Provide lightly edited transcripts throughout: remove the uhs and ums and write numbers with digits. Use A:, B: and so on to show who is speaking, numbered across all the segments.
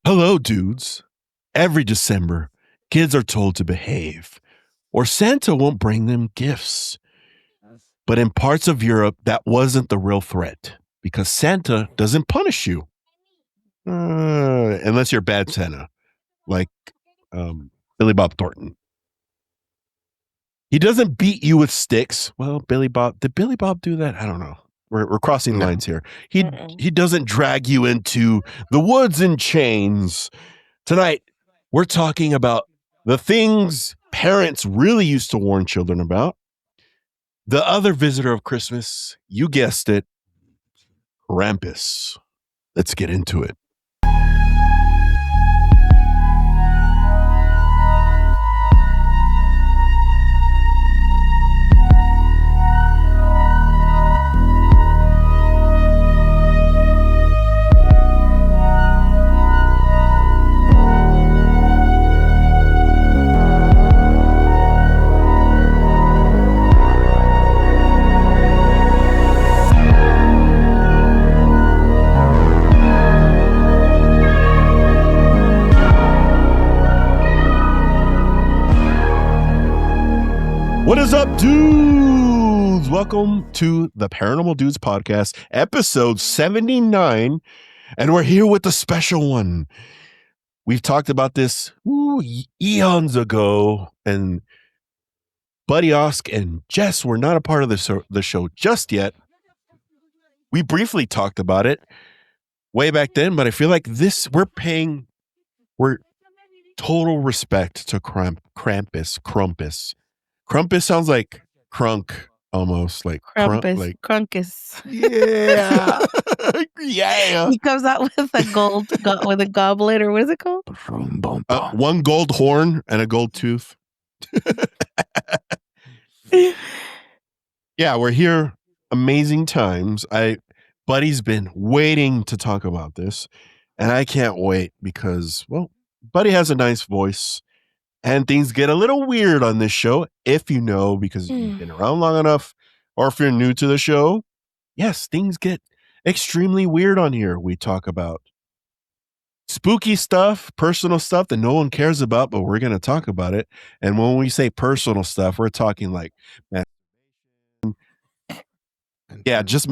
A: Hello, dudes. Every December, kids are told to behave, or Santa won't bring them gifts. But in parts of Europe, that wasn't the real threat because Santa doesn't punish you. Unless you're bad Santa, like Billy Bob Thornton. He doesn't beat you with sticks. Well, did Billy Bob do that? I don't know. We're crossing lines here. He doesn't drag you into the woods in chains. Tonight, we're talking about the things parents really used to warn children about. The other visitor of Christmas, you guessed it, Krampus. Let's get into it. What is up, dudes? Welcome to the Paranormal Dudes podcast, episode 79, and we're here with a special one. We've talked about this eons ago, and Buddy Osk and Jess were not a part of the show just yet. We briefly talked about it way back then, but I feel like we're total respect to Krampus. Krampus sounds like crunk, almost like
B: Krampus, Crunkus.
A: Yeah, yeah.
B: He comes out with a goblet, or what is it called?
A: One gold horn and a gold tooth. Yeah, we're here. Amazing times. Buddy's been waiting to talk about this, and I can't wait because, well, Buddy has a nice voice. And things get a little weird on this show, if you know, because you've been around long enough, or if you're new to the show. Yes, things get extremely weird on here. We talk about spooky stuff, personal stuff that no one cares about, but we're going to talk about it. And when we say personal stuff, we're talking like, just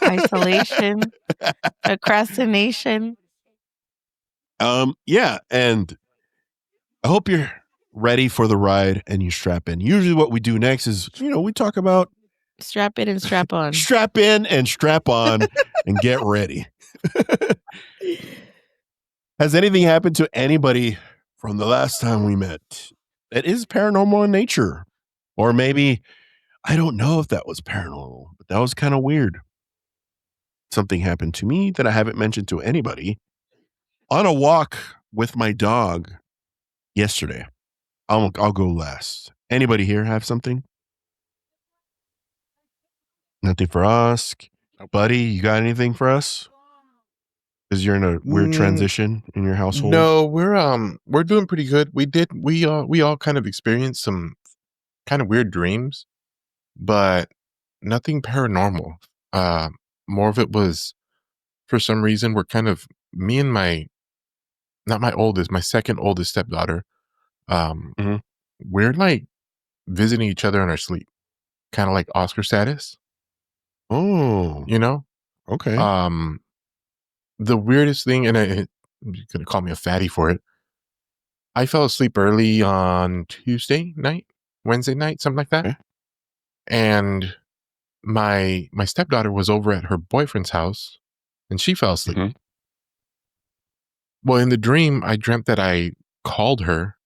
B: isolation, procrastination.
A: And I hope you're ready for the ride and you strap in. Usually what we do next is, we talk about
B: strap in and strap on.
A: Strap in and strap on and get ready. Has anything happened to anybody from the last time we met that is paranormal in nature? Or maybe, I don't know if that was paranormal, but that was kind of weird. Something happened to me that I haven't mentioned to anybody. On a walk with my dog yesterday. I'll go last. Anybody here have something? Nothing for us. Buddy, you got anything for us? Because you're in a weird transition in your household.
C: No, we're doing pretty good. We all kind of experienced some kind of weird dreams, but nothing paranormal. More of it was, for some reason, we're kind of, me and my second oldest stepdaughter, we're like visiting each other in our sleep, kind of like Oscar status.
A: Oh, okay.
C: The weirdest thing, and you're gonna call me a fatty for it. I fell asleep early on Wednesday night, something like that.
A: Okay.
C: And my stepdaughter was over at her boyfriend's house, and she fell asleep.
A: Mm-hmm.
C: Well, in the dream, I dreamt that I called her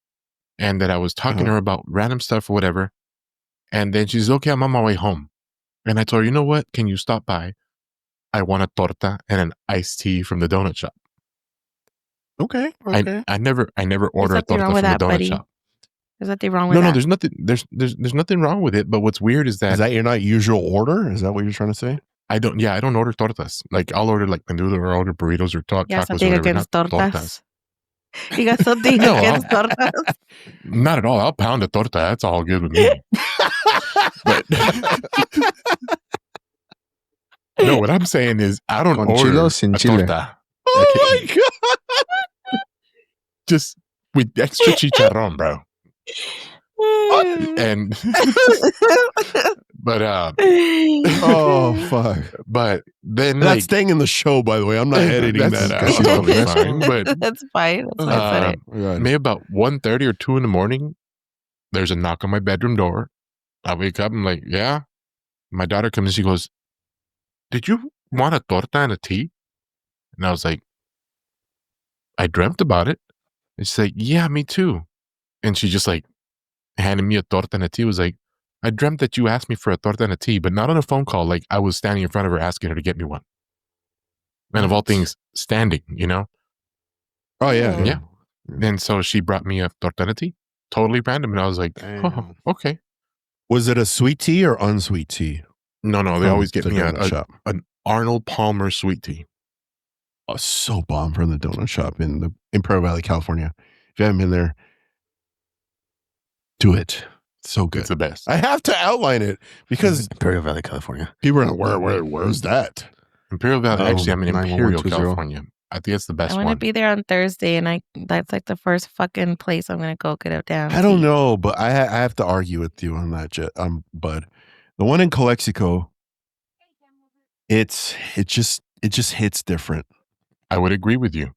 C: and that I was talking to her about random stuff or whatever. And then she's okay, I'm on my way home. And I told her, you know what? Can you stop by? I want a torta and an iced tea from the donut shop.
A: Okay.
C: I never order a torta from the donut shop.
B: There's nothing wrong with that.
C: No, there's nothing wrong with it. But what's weird is that
A: your not usual order? Is that what you're trying to say?
C: I don't order tortas. Like I'll order like menudo or order burritos or tacos or whatever.
B: Against tortas. You got something against tortas?
C: Not at all. I'll pound a torta. That's all good with me. But no, what I'm saying is I don't order a torta.
A: Oh my God.
C: just with extra chicharrón, bro. And but
A: Oh fuck!
C: but then
A: That's
C: like
A: staying in the show, by the way. I'm not editing
C: that's
A: that out.
C: totally fine. But
B: That's fine. That's why I said it.
C: maybe about 1:30 or 2 in the morning, there's a knock on my bedroom door. I wake up. I'm like, yeah. My daughter comes in. She goes, "Did you want a torta and a tea?" And I was like, "I dreamt about it." And she's like, "Yeah, me too." And she just like handed me a torta and a tea. Was like, "I dreamt that you asked me for a torta and a tea, but not on a phone call. Like I was standing in front of her asking her to get me one." And of all things, standing, you know?
A: Oh yeah.
C: Yeah. And so she brought me a torta and a tea. Totally random. And I was like, oh, okay.
A: Was it a sweet tea or unsweet tea?
C: No, they always get
A: the
C: me
A: donut shop.
C: an Arnold Palmer sweet tea.
A: Oh, so bomb from the donut shop in the Imperial Valley, California. If you haven't been there, do it. It's so good.
C: It's the best.
A: I have to outline it because
D: Imperial Valley, California.
A: people are like, where's that?
C: Imperial Valley. Actually, I'm in
D: 91120.
C: Imperial, California. I think it's the best
B: I
C: one.
B: want to be there on Thursday, and that's like the first fucking place I'm gonna go get a damn.
A: I don't know, but I have to argue with you on that, Bud. The one in Calexico, it just hits different.
C: I would agree with you,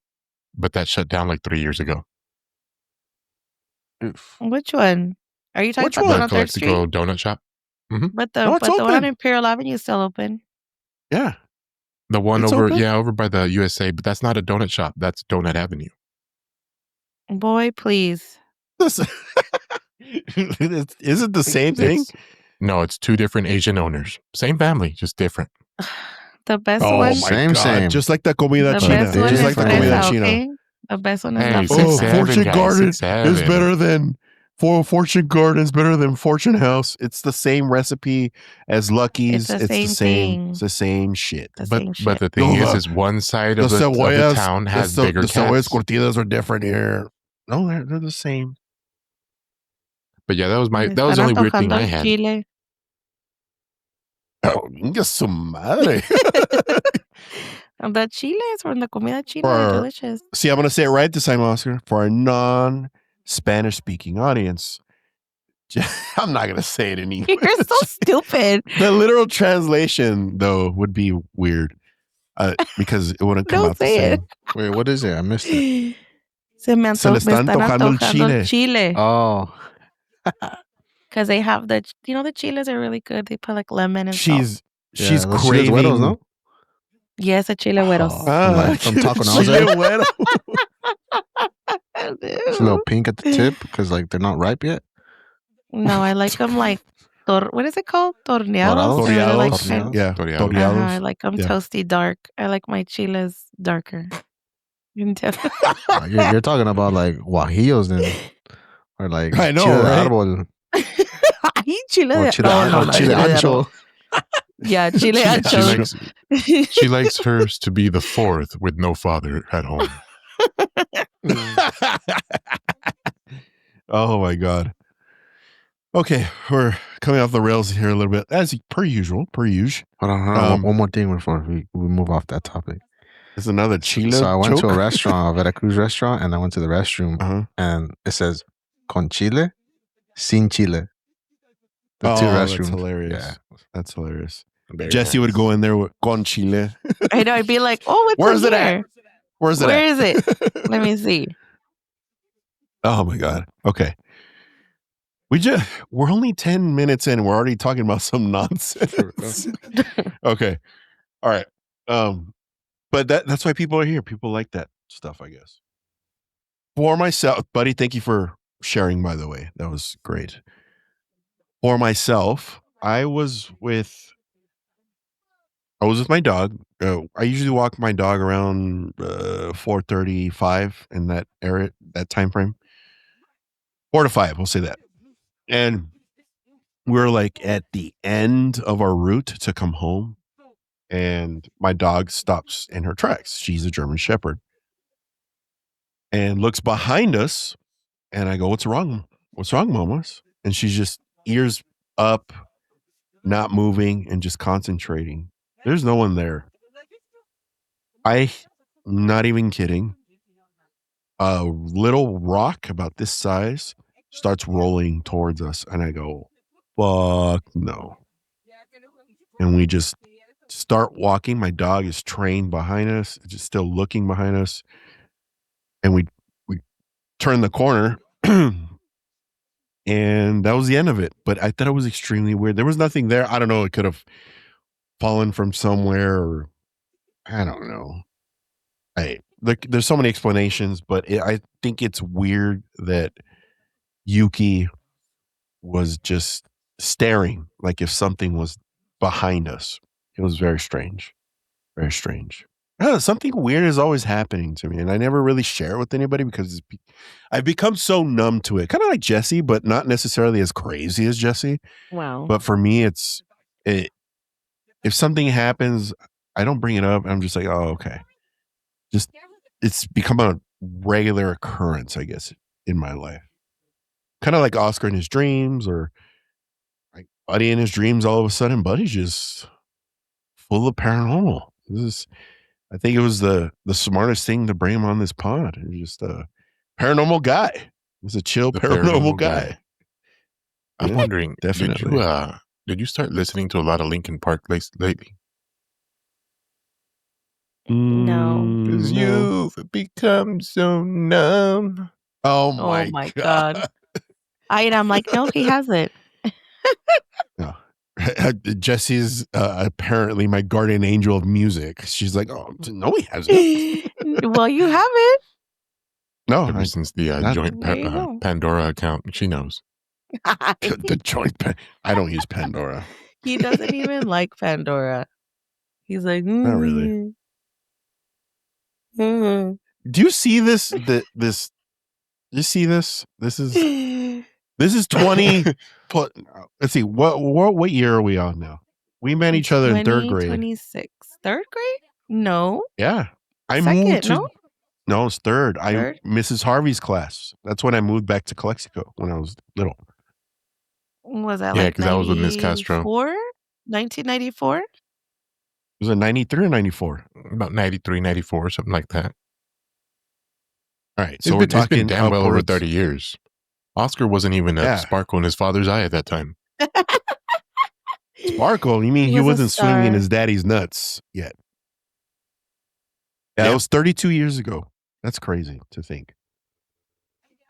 C: but that shut down like 3 years ago.
B: Which one? Are you talking
A: Which
B: about the
A: one?
B: one on Third
C: Calexico
B: Street?
C: donut shop.
B: But the
A: No, it's
B: one on
A: open.
B: Imperial Avenue is still open.
A: Yeah.
C: The one
A: It's
C: over,
A: open?
C: over by the USA, but that's not a donut shop. That's Donut Avenue.
B: Boy, please.
A: Is it the same thing?
C: No, it's two different Asian owners. Same family, just different.
B: The best
A: Oh
B: one.
A: my God.
D: Same.
A: Just like the comida
B: The
A: china.
B: best one
A: Just
B: is
A: like the
D: fresa,
A: comida
B: fresa,
A: china.
B: okay? The best one is
C: Hey,
B: la
C: six,
B: fresa.
C: seven,
A: Fortune
C: guys,
A: Garden
C: 6'7".
A: is better than Fortune Garden's better than Fortune House. It's the same recipe as Lucky's.
B: It's the same
A: It's
B: thing.
A: the same shit.
B: The
C: But
B: same shit.
C: but the thing
A: No,
C: is one side of
A: The
C: the
A: cebollas,
C: town has bigger
A: the cebollas
C: cats.
A: cortinas are different here. No, they're the same.
C: But yeah, that was
B: Me
C: the only
B: están
C: weird thing
B: antojando
C: I
B: el
C: had.
B: chile.
A: Oh, inga su madre.
B: The chiles from the comida china
A: For-
B: are delicious.
A: See, I'm going to say it right this time, Oscar. For a non-Spanish speaking audience, I'm not going to say it in English.
B: You're so stupid.
A: The literal translation, though, would be weird because it wouldn't come
B: Don't
A: out the
B: say
A: same.
D: Wait, what is it? I missed it.
B: Se me
A: Se le está
B: están
A: antojando el
B: antojando el chile.
D: Oh,
B: Because they have the chiles are really good. They put like lemon and salt.
A: She's
D: those chiles
A: craving.
D: güeros, no?
B: Yes, a chile güeros.
D: From Taco Nose.
A: chile güero.
D: It's a little pink at the tip because like they're not ripe yet.
B: No, I like them like, what is it called? Torneados?
D: Dorados?
B: I really like
A: Toreados.
B: mine.
A: Yeah,
C: Toreados.
A: toreados.
B: I like them
A: Yeah.
B: toasty dark. I like my chiles darker. You can tell.
D: You're talking about like guajillos then, or like
A: I know,
D: chile de
A: right?
D: árbol,
B: I eat chile
D: or
B: de
D: chile,
B: no,
D: or
B: not
D: chile
B: de
D: ancho.
B: árbol. Yeah, chile ancho.
C: She likes hers to be the fourth with no father at home.
A: Oh my God. Okay, we're coming off the rails here a little bit, as per usual.
D: Hold on. One more thing before we move off that topic.
A: It's another chile.
D: So I went to
A: choke?
D: a restaurant, a Veracruz restaurant, and I went to the restroom,
A: Uh-huh.
D: and it says con chile, sin chile. The two
A: That's
D: restrooms.
A: hilarious.
D: Yeah.
A: That's hilarious.
C: Very
A: Jesse would go in there with con chile.
B: I know. I'd be like, oh, what's
A: Where's
B: in
A: it at?
B: here?
A: Where's it
B: Where
A: at?
B: is it? Let me see.
A: Oh my God. Okay. We're only 10 minutes in. We're already talking about some nonsense. Okay. All right. But that's why people are here. People like that stuff, I guess. For myself, buddy, thank you for sharing, by the way. That was great. For myself, I was with my dog. I usually walk my dog around 4:35 in that area, that time frame. 4 to 5, we'll say that. And we're like at the end of our route to come home, and my dog stops in her tracks. She's a German Shepherd, and looks behind us, and I go, "What's wrong? What's wrong, Mamas?" And she's just ears up, not moving, and just concentrating. There's no one there. I'm not even kidding. a little rock about this size starts rolling towards us. And I go, fuck no. And we just start walking. My dog is trained behind us, just still looking behind us. And we turn the corner. And that was the end of it. But I thought it was extremely weird. There was nothing there. I don't know. It could have fallen from somewhere, or I don't know. There's so many explanations, but I think it's weird that Yuki was just staring like if something was behind us. It was very strange. Very strange. Something weird is always happening to me, and I never really share it with anybody because I've become so numb to it. Kind of like Jesse, but not necessarily as crazy as Jesse.
B: Wow.
A: But for me, if something happens, I don't bring it up. I'm just like, oh, okay. Just it's become a regular occurrence, I guess, in my life. Kind of like Oscar in his dreams, or like Buddy in his dreams. All of a sudden, Buddy's just full of paranormal. I think it was the smartest thing to bring him on this pod. He was just a paranormal guy. He's a chill paranormal guy.
C: I'm wondering,
A: definitely.
C: Did you start listening to a lot of Linkin Park lately?
B: No.
C: Because you've become so numb.
A: Oh my God.
B: I'm like, no, he hasn't.
A: No. Jesse's apparently my guardian angel of music. She's like, oh, no, he hasn't.
B: Well, you haven't.
A: No,
C: Ever since the joint Pandora account, she knows.
A: The joint. I don't use Pandora.
B: He doesn't even like Pandora. He's like,
A: not really.
B: Mm-hmm.
A: Do you see this? This. You see this? This is 20. Let's see. What year are we on now? We met each other in third grade.
B: 26. Third grade? No.
A: Yeah. I
B: Second,
A: moved to.
B: No?
A: No, it's third. Mrs. Harvey's class. That's when I moved back to Calexico when I was little.
B: Was that
C: because I was with Miss Castro.
B: 1994?
A: Was it 93 or 94?
C: About 93, 94, something like that.
A: All right. So it's been
C: damn well over 30 years. Oscar wasn't even a sparkle in his father's eye at that time.
A: Sparkle? You mean he wasn't swinging his daddy's nuts yet? Yeah, that was 32 years ago. That's crazy to think.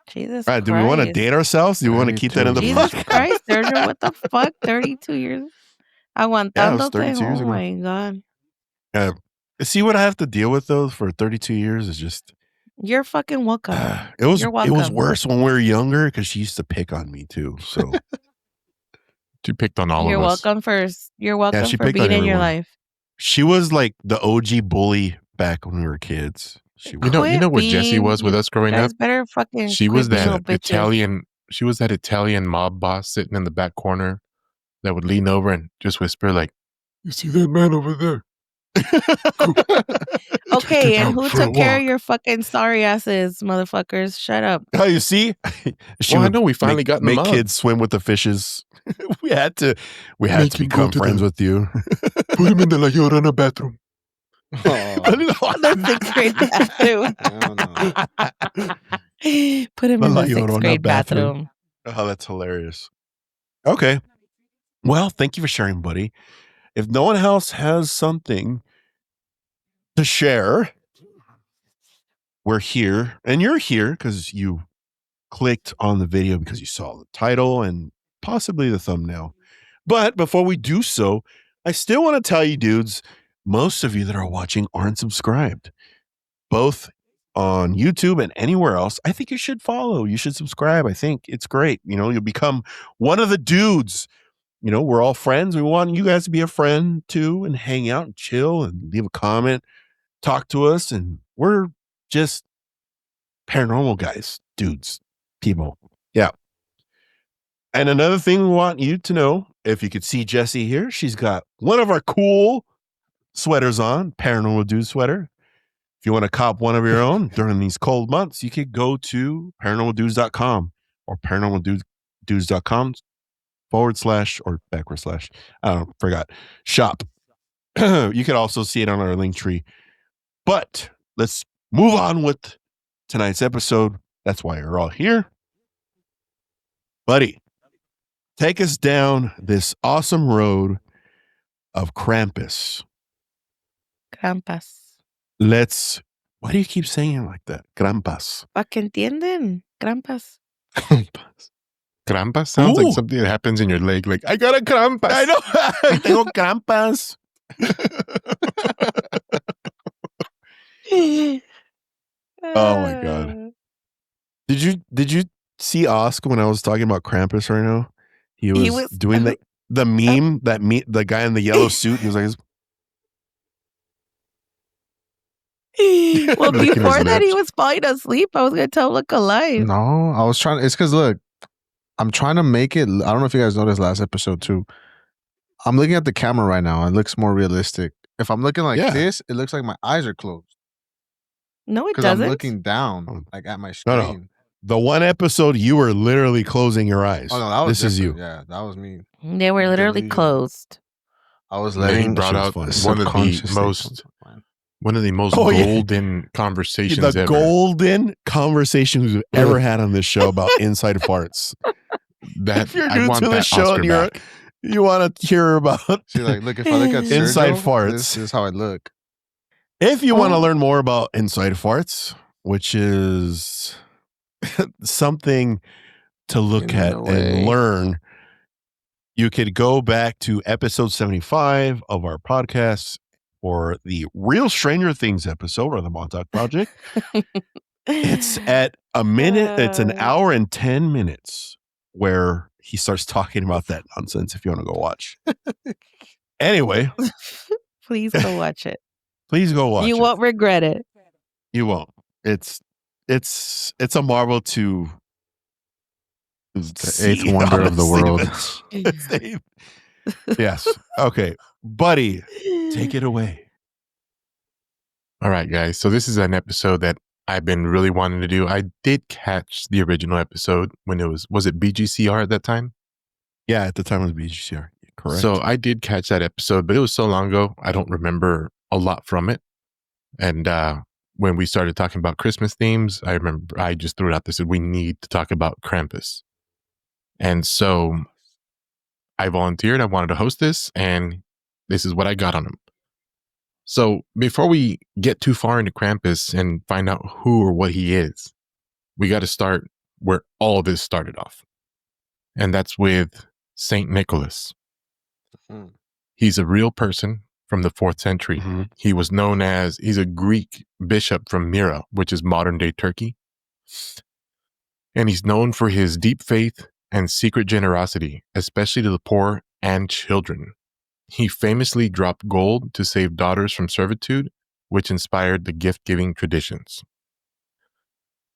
B: Jesus Christ.
A: Do we want to date ourselves? Do we want to keep that in the
B: Jesus Christ, Sergio, what the fuck? 32 years? Aguantándote.
A: 32 years ago.
B: Oh my God.
A: See what I have to deal with though for 32 years is just.
B: You're fucking welcome.
A: It was worse when we were younger because she used to pick on me too. So
C: she picked on all of us.
B: You're welcome for being in your life.
A: She was like the OG bully back when we were kids.
C: You know where Jessie was with us growing up? She was that Italian. She was that Italian mob boss sitting in the back corner that would lean over and just whisper like, "You see that man over there?"
B: Okay, and who took care of your fucking sorry asses, motherfuckers? Shut up.
A: Oh, you see?
C: I know we finally got
A: make kids swim with the fishes. we had to become friends with you.
C: Put him in the La Llorona bathroom.
B: The sixth grade bathroom. Put him in the sixth grade bathroom.
A: Oh, that's hilarious. Okay. Well, thank you for sharing, buddy. If no one else has something to share, we're here. And you're here because you clicked on the video because you saw the title and possibly the thumbnail. But before we do so, I still want to tell you, dudes, most of you that are watching aren't subscribed, both on YouTube and anywhere else. I think you should follow. You should subscribe. I think it's great. You'll become one of the dudes. We're all friends. We want you guys to be a friend too and hang out and chill and leave a comment, talk to us. And we're just paranormal guys, dudes, people. Yeah. And another thing we want you to know, if you could see Jessie here, she's got one of our cool sweaters on, Paranormal Dudes sweater. If you want to cop one of your own during these cold months, you could go to paranormaldudes.com or paranormaldudes.com / or / I forgot, shop. You could also see it on our link tree. But let's move on with tonight's episode. That's why you're all here. Buddy, take us down this awesome road of Krampus.
B: Krampus.
A: Why do you keep saying it like that? Krampus.
B: ¿Para que entienden? Krampus.
C: Krampus sounds like something that happens in your leg. Like, I got a Krampus.
A: I know. Tengo Krampus. Oh my God. Did you see Oscar when I was talking about Krampus right now? He was doing the meme, the guy in the yellow suit. He was like,
B: well, before that, he was falling asleep. I was going to tell him look alive.
D: No, I was trying. It's because, look, I'm trying to make it. I don't know if you guys noticed last episode too. I'm looking at the camera right now. It looks more realistic. If I'm looking like this, it looks like my eyes are closed.
B: No, it
D: Because
B: doesn't.
D: I'm looking down, like at my screen.
A: No. The one episode you were literally closing your eyes.
D: Oh no, that was
A: this is you.
D: Yeah, that was me.
B: They were literally closed.
D: I was letting.
C: He brought out one of the most golden conversations
A: the
C: ever.
A: Golden conversations we've ever had on this show about inside farts.
C: That
A: if you're new to the show and you want to hear about
D: see, like, look, if I look at
A: inside
D: Sergio,
A: farts,
D: this is how I look.
A: If you want to learn more about inside farts, which is something to look at and learn, you could go back to episode 75 of our podcast or the Real Stranger Things episode or the Montauk Project. It's at a minute. It's an hour and 10 minutes where he starts talking about that nonsense if you want to go watch. Anyway.
B: Please go watch it.
A: Please go watch it.
B: You won't regret it.
A: You won't. It's a marvel to
D: the eighth wonder of the world.
A: Yes. Okay. Buddy, take it away.
C: All right, guys. So this is an episode that I've been really wanting to do. I did catch the original episode when it was it BGCR at that time?
A: Yeah, at the time it was BGCR. Correct.
C: So I did catch that episode, but it was so long ago, I don't remember a lot from it. And when we started talking about Christmas themes, I remember I just threw it out there, said we need to talk about Krampus. And so I volunteered. I wanted to host this, and this is what I got on him. So before we get too far into Krampus and find out who or what he is, we got to start where all this started off. And that's with Saint Nicholas. Mm-hmm. He's a real person from the 4th century. Mm-hmm. He was known as, he's a Greek bishop from Myra, which is modern day Turkey. And he's known for his deep faith and secret generosity, especially to the poor and children. He famously dropped gold to save daughters from servitude, which inspired the gift-giving traditions.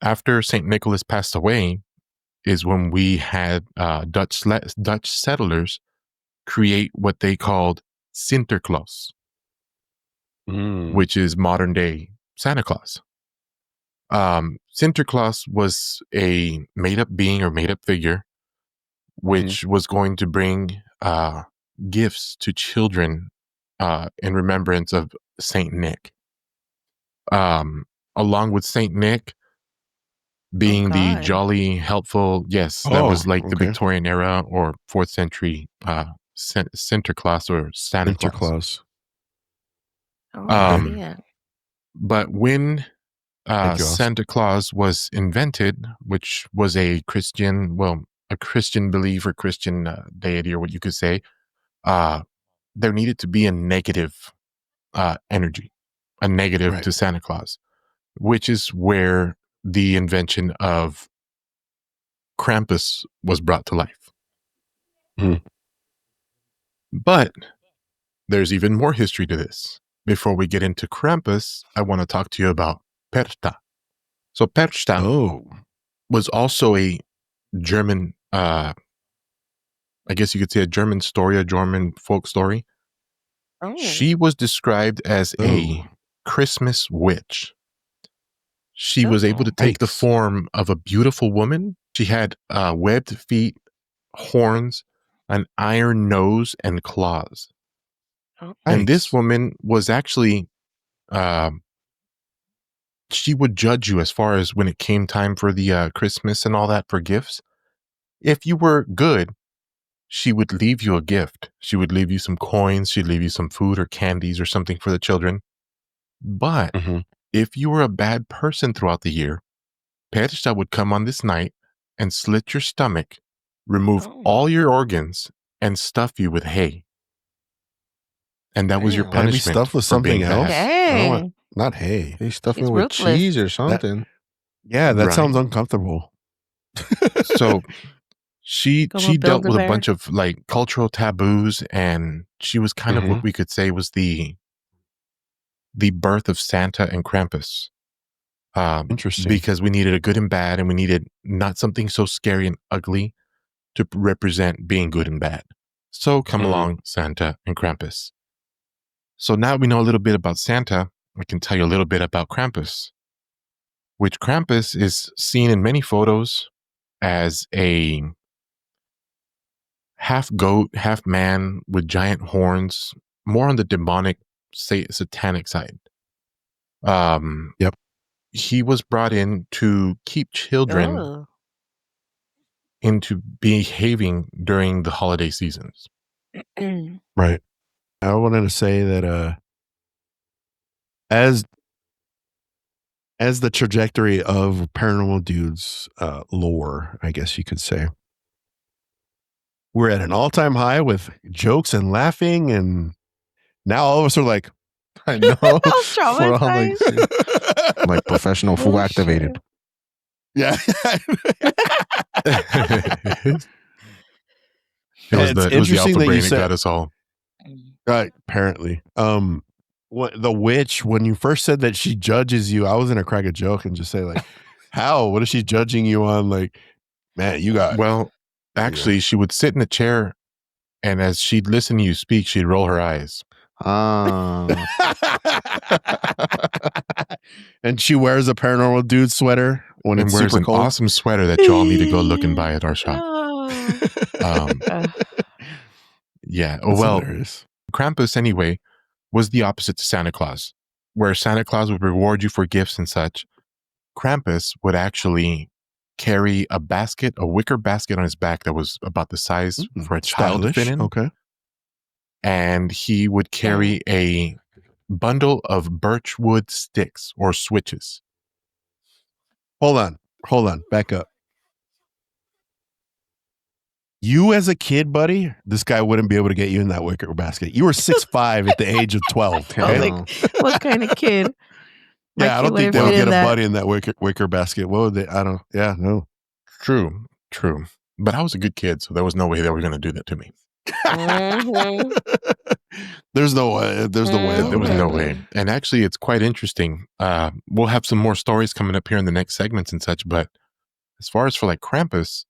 C: After St. Nicholas passed away is when we had Dutch settlers create what they called Sinterklaas, which is modern day Santa Claus. Sinterklaas was a made-up being or made-up figure, which was going to bring gifts to children in remembrance of Saint Nick. Along with Saint Nick being the jolly, helpful, that was like the Victorian era or 4th century Sinterklaas or Santa Claus. But when Santa Claus was invented, which was a Christian belief or Christian deity or what you could say, there needed to be a negative energy, a negative to Santa Claus, which is where the invention of Krampus was brought to life. But there's even more history to this. Before we get into Krampus, I want to talk to you about Perchta. So Perchta was also a German, I guess you could say a German story, a German folk story. She was described as a Christmas witch. She was able to take the form of a beautiful woman. She had webbed feet, horns, an iron nose, and claws. And this woman was actually she would judge you as far as when it came time for the Christmas and all that for gifts. If you were good, she would leave you a gift. She would leave you some coins. She'd leave you some food or candies or something for the children. But if you were a bad person throughout the year, Percha would come on this night and slit your stomach, remove all your organs, and stuff you with hay. And that was your
A: Can I be
C: punishment
A: stuffed with
C: for
A: something
C: being
A: else?
C: bad.
A: I don't
B: Dang.
A: want, not hay.
D: They stuff me
B: He's
D: with
B: ruthless.
D: cheese or something.
A: Yeah, that
C: Right.
A: sounds uncomfortable.
C: So she
B: Como
C: dealt with a
B: Build-A-Bear.
C: bunch of like cultural taboos, and she was kind of what we could say was the birth of Santa and Krampus.
A: Interesting.
C: Because we needed a good and bad, and we needed not something so scary and ugly to represent being good and bad. So come along, Santa and Krampus. So now we know a little bit about Santa. I can tell you a little bit about Krampus, which Krampus is seen in many photos as a half goat, half man with giant horns, more on the demonic, satanic side.
A: Yep.
C: He was brought in to keep children
B: Oh.
C: into behaving during the holiday seasons.
A: Right. I wanted to say that as the trajectory of Paranormal Dudes lore, I guess you could say, we're at an all-time high with jokes and laughing, and now all of us are like,
D: I know.
B: I was
D: For all, like,
B: traumatized.
D: I'm like professional full
B: Oh,
D: activated.
A: yeah.
C: It
A: It's
C: was the
A: interesting
C: alpha
A: that you
C: brain that
A: said-
C: got us all.
A: Apparently. What the witch, when you first said that she judges you, I was gonna crack a joke and just say like, how? What is she judging you on? Like, man, you got
C: Well, actually, she would sit in a chair, and as she'd listen to you speak, she'd roll her eyes.
A: and she wears a Paranormal Dude sweater when
C: And
A: it's
C: wears
A: super
C: an
A: cold.
C: awesome sweater that y'all need to go look and buy at our shop.
B: Oh.
C: Yeah.
A: That's
C: Well,
A: hilarious.
C: Krampus, anyway, was the opposite to Santa Claus, where Santa Claus would reward you for gifts and such. Krampus would actually carry a wicker basket on his back that was about the size for a child to fit in.
A: Okay.
C: And he would carry a bundle of birchwood sticks or switches.
A: Hold on. Back up. You as a kid, buddy, this guy wouldn't be able to get you in that wicker basket. You were 6'5" at the age of 12.
B: I was
A: Okay?
B: like, what kind of kid? My
A: Yeah, I
B: kid
A: don't think
B: wouldn't
A: they would
B: fit
A: get
B: in
A: a
B: that.
A: buddy in that wicker basket. What would they? I don't. Yeah, no.
C: True. But I was a good kid, so there was no way they were going to do that to me.
B: Mhm.
A: There's no way. There's no way. that
C: There was
A: would
C: no
A: happen.
C: way. And actually, it's quite interesting. We'll have some more stories coming up here in the next segments and such. But as far as for like Krampus,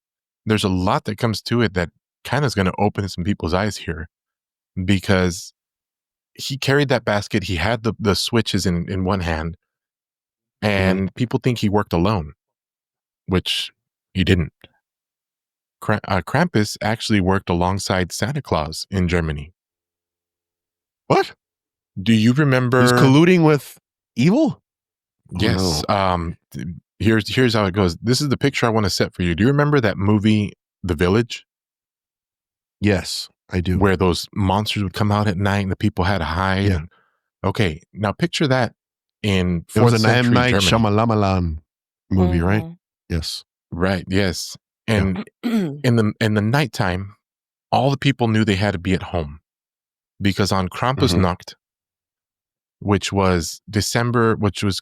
C: there's a lot that comes to it that kind of is going to open some people's eyes here, because he carried that basket. He had the switches in one hand, and people think he worked alone, which he didn't. Krampus actually worked alongside Santa Claus in Germany.
A: What?
C: Do you remember?
A: He's colluding with evil?
C: Yes.
A: Oh,
C: Here's how it goes. This is the picture I want to set for you. Do you remember that movie, The Village?
A: Yes, I do.
C: Where those monsters would come out at night and the people had to hide.
A: Yeah.
C: Okay. Now picture that in
A: It was
C: 4th
A: a M.
C: century
A: Night
C: Germany.
A: Shyamalan movie, right?
B: Mhm.
A: Yes.
C: Right. Yes. And in the nighttime, all the people knew they had to be at home, because on Krampusnacht, which was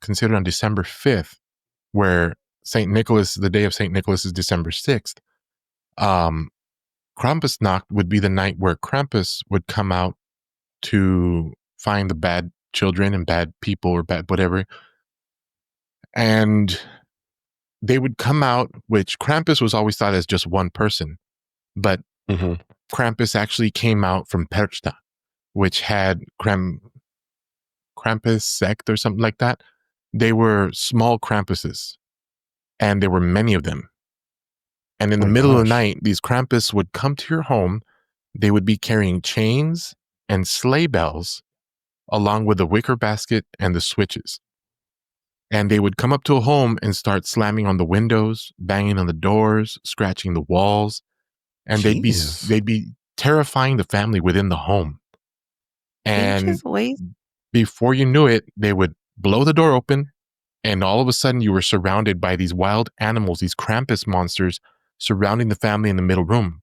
C: considered on December 5th, where St. Nicholas, the day of St. Nicholas is December 6th. Krampusnacht would be the night where Krampus would come out to find the bad children and bad people or bad whatever. And they would come out, which Krampus was always thought as just one person. But Krampus actually came out from Perchta, which had Krampus sect or something like that. They were small Krampuses, and there were many of them. And in the middle of the night, these Krampus would come to your home. They would be carrying chains and sleigh bells, along with the wicker basket and the switches. And they would come up to a home and start slamming on the windows, banging on the doors, scratching the walls, and they'd be terrifying the family within the home. And before you knew it, they would blow the door open, and all of a sudden you were surrounded by these wild animals, these Krampus monsters surrounding the family in the middle room.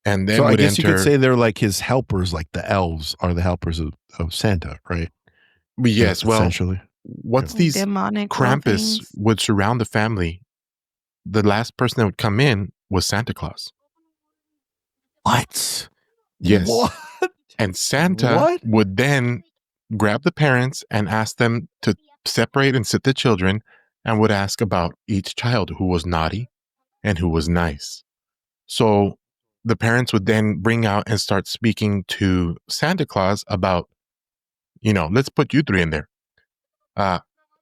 C: And then
A: so I guess you could say they're like his helpers, like the elves are the helpers of Santa, right?
C: Yes, well,
A: essentially.
C: Once these
B: demonic
C: Krampus would surround the family, the last person that would come in was Santa Claus.
A: What?
C: Yes.
A: What?
C: And Santa would then grab the parents and ask them to separate and sit the children, and would ask about each child who was naughty and who was nice. So the parents would then bring out and start speaking to Santa Claus about, let's put you three in there.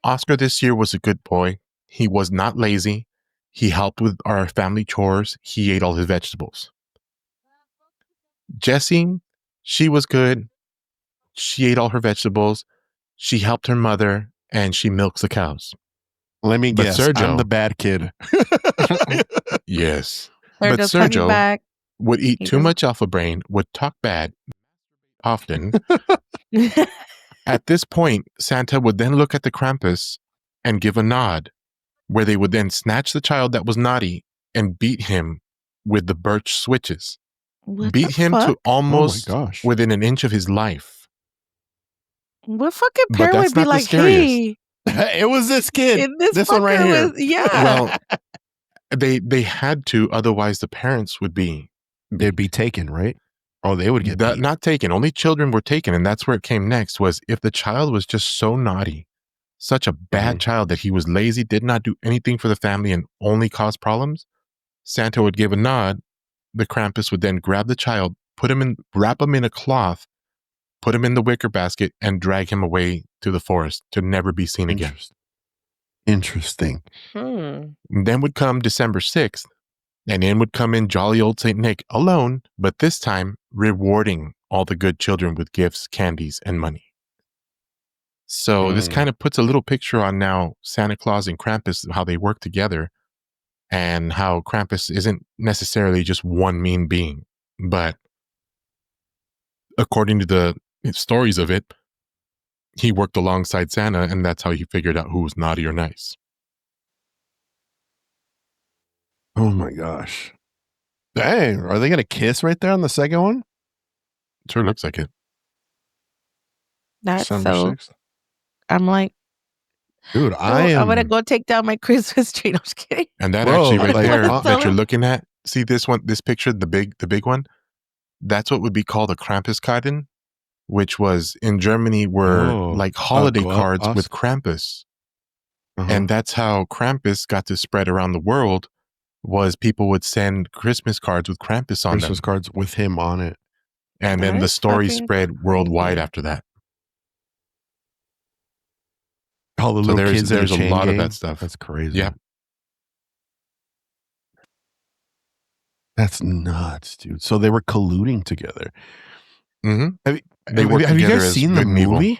C: Oscar this year was a good boy. He was not lazy. He helped with our family chores. He ate all his vegetables. Jessie, she was good. She ate all her vegetables. She helped her mother, and she milks the cows.
A: Let me guess. Sergio, I'm the bad kid.
C: Yes. But Sergio would eat too much alpha brain, would talk bad often. At this point, Santa would then look at the Krampus and give a nod, where they would then snatch the child that was naughty and beat him with the birch switches. Beat him to almost within an inch of his life.
B: What fucking parent would be like, hey,
A: it was this kid. This one right here.
C: Well, they had to, otherwise the parents would be.
A: They'd be taken, right? Oh, they would get beat.
C: Not taken. Only children were taken, and that's where it came next, was if the child was just so naughty, such a bad child that he was lazy, did not do anything for the family, and only caused problems, Santa would give a nod. The Krampus would then grab the child, wrap him in a cloth, put him in the wicker basket, and drag him away to the forest to never be seen again.
A: Interesting.
C: And then would come December 6th, and in would come in jolly old St. Nick alone, but this time rewarding all the good children with gifts, candies, and money. So this kind of puts a little picture on now Santa Claus and Krampus, how they work together, and how Krampus isn't necessarily just one mean being, but according to the stories of it, he worked alongside Santa, and that's how he figured out who was naughty or nice.
A: Oh my gosh. Dang, are they going to kiss right there on the second one?
C: Sure looks like it.
B: That's so... 6th. I'm like,
A: dude,
B: I'm going to go take down my Christmas tree. I'm just kidding.
C: And that actually right there that you're looking at, see this one, this picture, the big one? That's what would be called a Krampuskarte, which was in Germany were like holiday cards with Krampus. And that's how Krampus got to spread around the world, was people would send Christmas cards with Krampus on them.
A: Christmas cards with him on it.
C: And then the story spread worldwide after that.
A: All the little kids,
C: there's a lot of that stuff.
A: That's crazy.
C: Yeah.
A: That's nuts, dude. So they were colluding together.
C: Mm-hmm.
A: Have you guys seen the movie?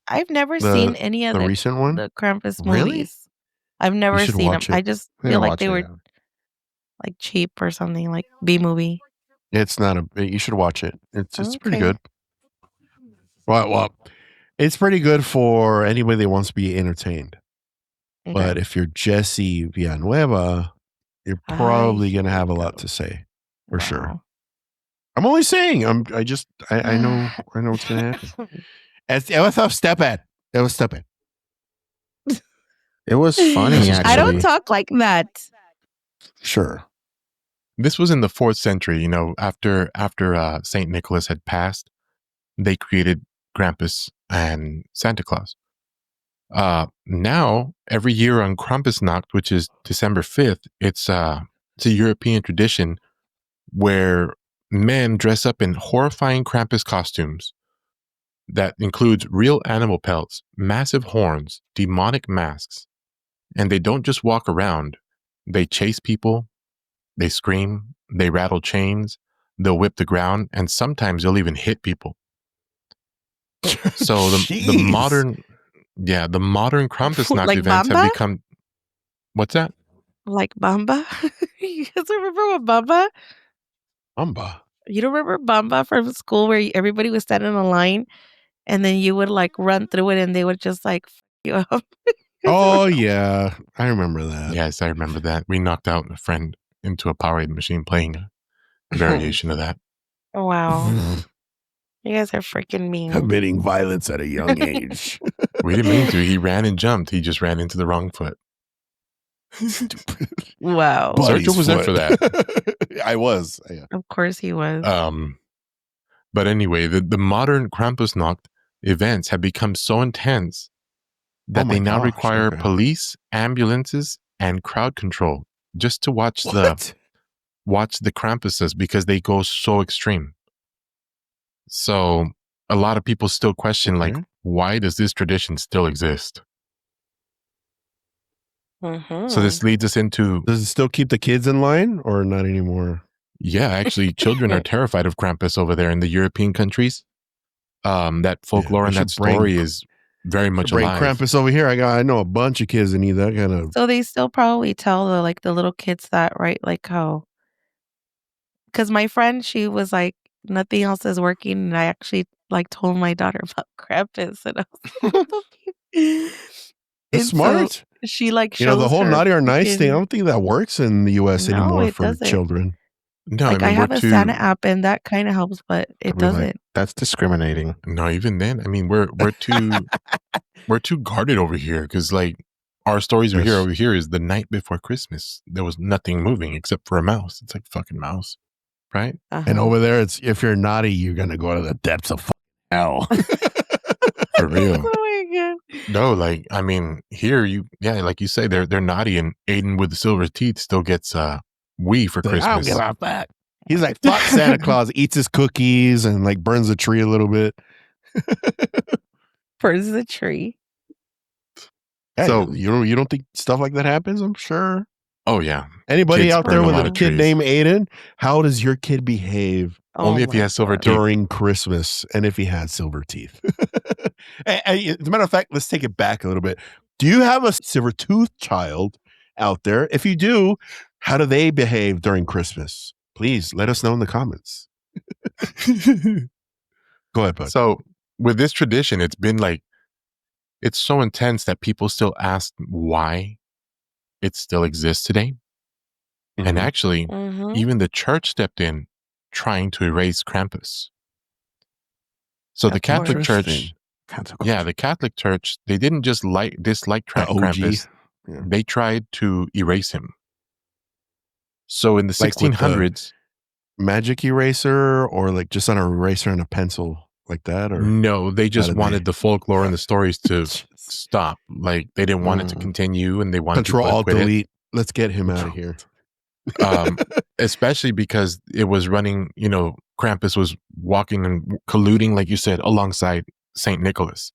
B: I've never seen any of
A: the recent one,
B: the Krampus movies. I've never seen them. I just feel like they were like cheap or something, like B-movie.
A: It's not you should watch it. It's pretty good. Well, it's pretty good for anybody that wants to be entertained. Okay. But if you're Jesse Villanueva, you're probably going to have a lot to say, for sure. I'm only saying. I know what's going to happen. It was a stupid. It was stupid.
D: It was funny, actually.
B: I don't talk like that.
A: Sure.
C: This was in the 4th century, after St. Nicholas had passed, they created Krampus and Santa Claus. Now, every year on Krampusnacht, which is December 5th, it's a European tradition where men dress up in horrifying Krampus costumes that includes real animal pelts, massive horns, demonic masks, and they don't just walk around. They chase people, they scream, they rattle chains, they'll whip the ground, and sometimes they'll even hit people. So the modern Yeah, the modern Krampusnacht
B: Like
C: events have
B: Bamba?
C: become... What's that?
B: Like Bamba? You guys remember what Bamba?
A: Bamba.
B: You don't remember Bamba from school where everybody was standing in a line and then you would like run through it and they would just like f you up?
A: Oh, yeah. I remember that.
C: Yes, I remember that. We knocked out a friend into a Powerade machine playing a variation of that.
B: Wow. You guys are freaking mean.
A: Committing violence at a young age.
C: We didn't mean to. He ran and jumped. He just ran into the wrong foot.
B: Wow.
C: Sergio was there for that.
A: I was. Yeah.
B: Of course he was.
C: But anyway, the modern Krampusnacht events have become so intense that they now require police, ambulances, and crowd control just to watch the Krampuses because they go so extreme. So a lot of people still question, like, why does this tradition still exist? So this leads us into...
A: Does it still keep the kids in line or not anymore?
C: Yeah, actually, children are terrified of Krampus over there in the European countries. That folklore and that story is very much alive.
A: Bring Krampus over here. I know a bunch of kids that need that kind of...
B: So they still probably tell the little kids that, right? Like how... Because my friend, she was like, nothing else is working. And I actually like told my daughter about Krampus. And I was like,
A: it's smart.
B: So she like shows
A: the whole naughty or nice thing, I
B: freaking...
A: don't think that works in the US
B: No,
A: anymore
B: it
A: for
B: doesn't.
A: children.
C: No,
B: Like I have a Santa app and that kind of helps, but it doesn't.
D: That's discriminating.
C: No, even then, I mean, we're too we're too guarded over here because like our stories we hear over here is the night before Christmas. There was nothing moving except for a mouse. It's like fucking mouse, right?
A: And over there, it's if you're naughty, you're gonna go to the depths of hell.
C: For real.
B: Oh my God.
C: No, like I mean, here like you say, they're naughty, and Aiden with the silver teeth still gets Wii for Christmas.
A: I don't give a fuck. He's like, fuck Santa Claus, eats his cookies and like burns the tree a little bit.
B: Burns the tree.
A: Yeah, so you don't think stuff like that happens? I'm sure.
C: Oh yeah.
A: Anybody out there with a kid named Aiden? How does your kid behave?
C: Only if he has silver teeth
A: during Christmas, and if he had silver teeth. As a matter of fact, let's take it back a little bit. Do you have a silver-toothed child out there? If you do, how do they behave during Christmas? Please let us know in the comments. Go ahead, bud.
C: So with this tradition, it's been like, it's so intense that people still ask why it still exists today. Mm-hmm. And actually, even the church stepped in trying to erase Krampus. So the Catholic Church, the Catholic Church, they didn't just dislike Krampus. Yeah. They tried to erase him. So in the 1600s,
A: magic eraser or like just on a eraser and a pencil like that? Or
C: no, they just wanted the folklore and the stories to stop. Like they didn't want it to continue, and they wanted
A: Control
C: to
A: Alt Delete. Let's get him out of here.
C: Especially because it was running, Krampus was walking and colluding, like you said, alongside Saint Nicholas,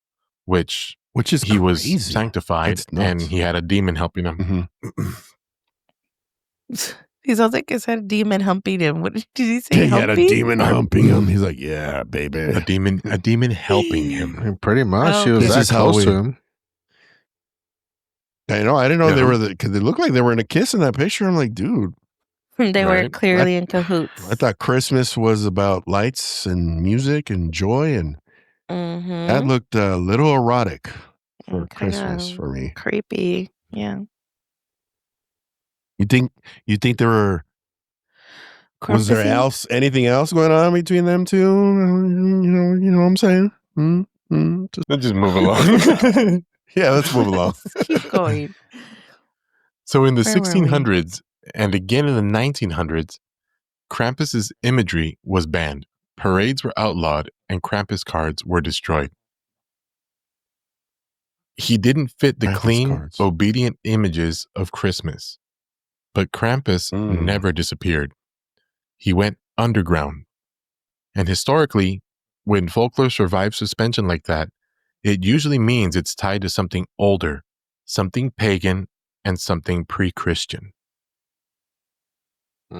C: which
A: is
C: he
A: crazy.
C: Was sanctified, and he had a demon helping him.
B: He sounds like he said a demon humping him. What did he say?
A: He had a demon humping him. He's like, yeah, baby.
C: A demon helping him.
D: Pretty much. She was that close to him.
A: I know. I didn't know they were because they looked like they were in a kiss in that picture. I'm like, dude.
B: They were clearly in cahoots.
A: I thought Christmas was about lights and music and joy, and that looked a little erotic for Christmas for me.
B: Creepy. Yeah.
A: You think there were? Was there anything else going on between them two? You know what I'm saying?
C: Let's just move along.
A: Yeah, let's move along.
B: Let's keep going.
C: So in the 1600s and again in the 1900s, Krampus's imagery was banned. Parades were outlawed, and Krampus cards were destroyed. He didn't fit the clean, obedient images of Christmas. But Krampus never disappeared. He went underground. And historically, when folklore survives suspension like that, it usually means it's tied to something older, something pagan, and something pre-Christian.
A: He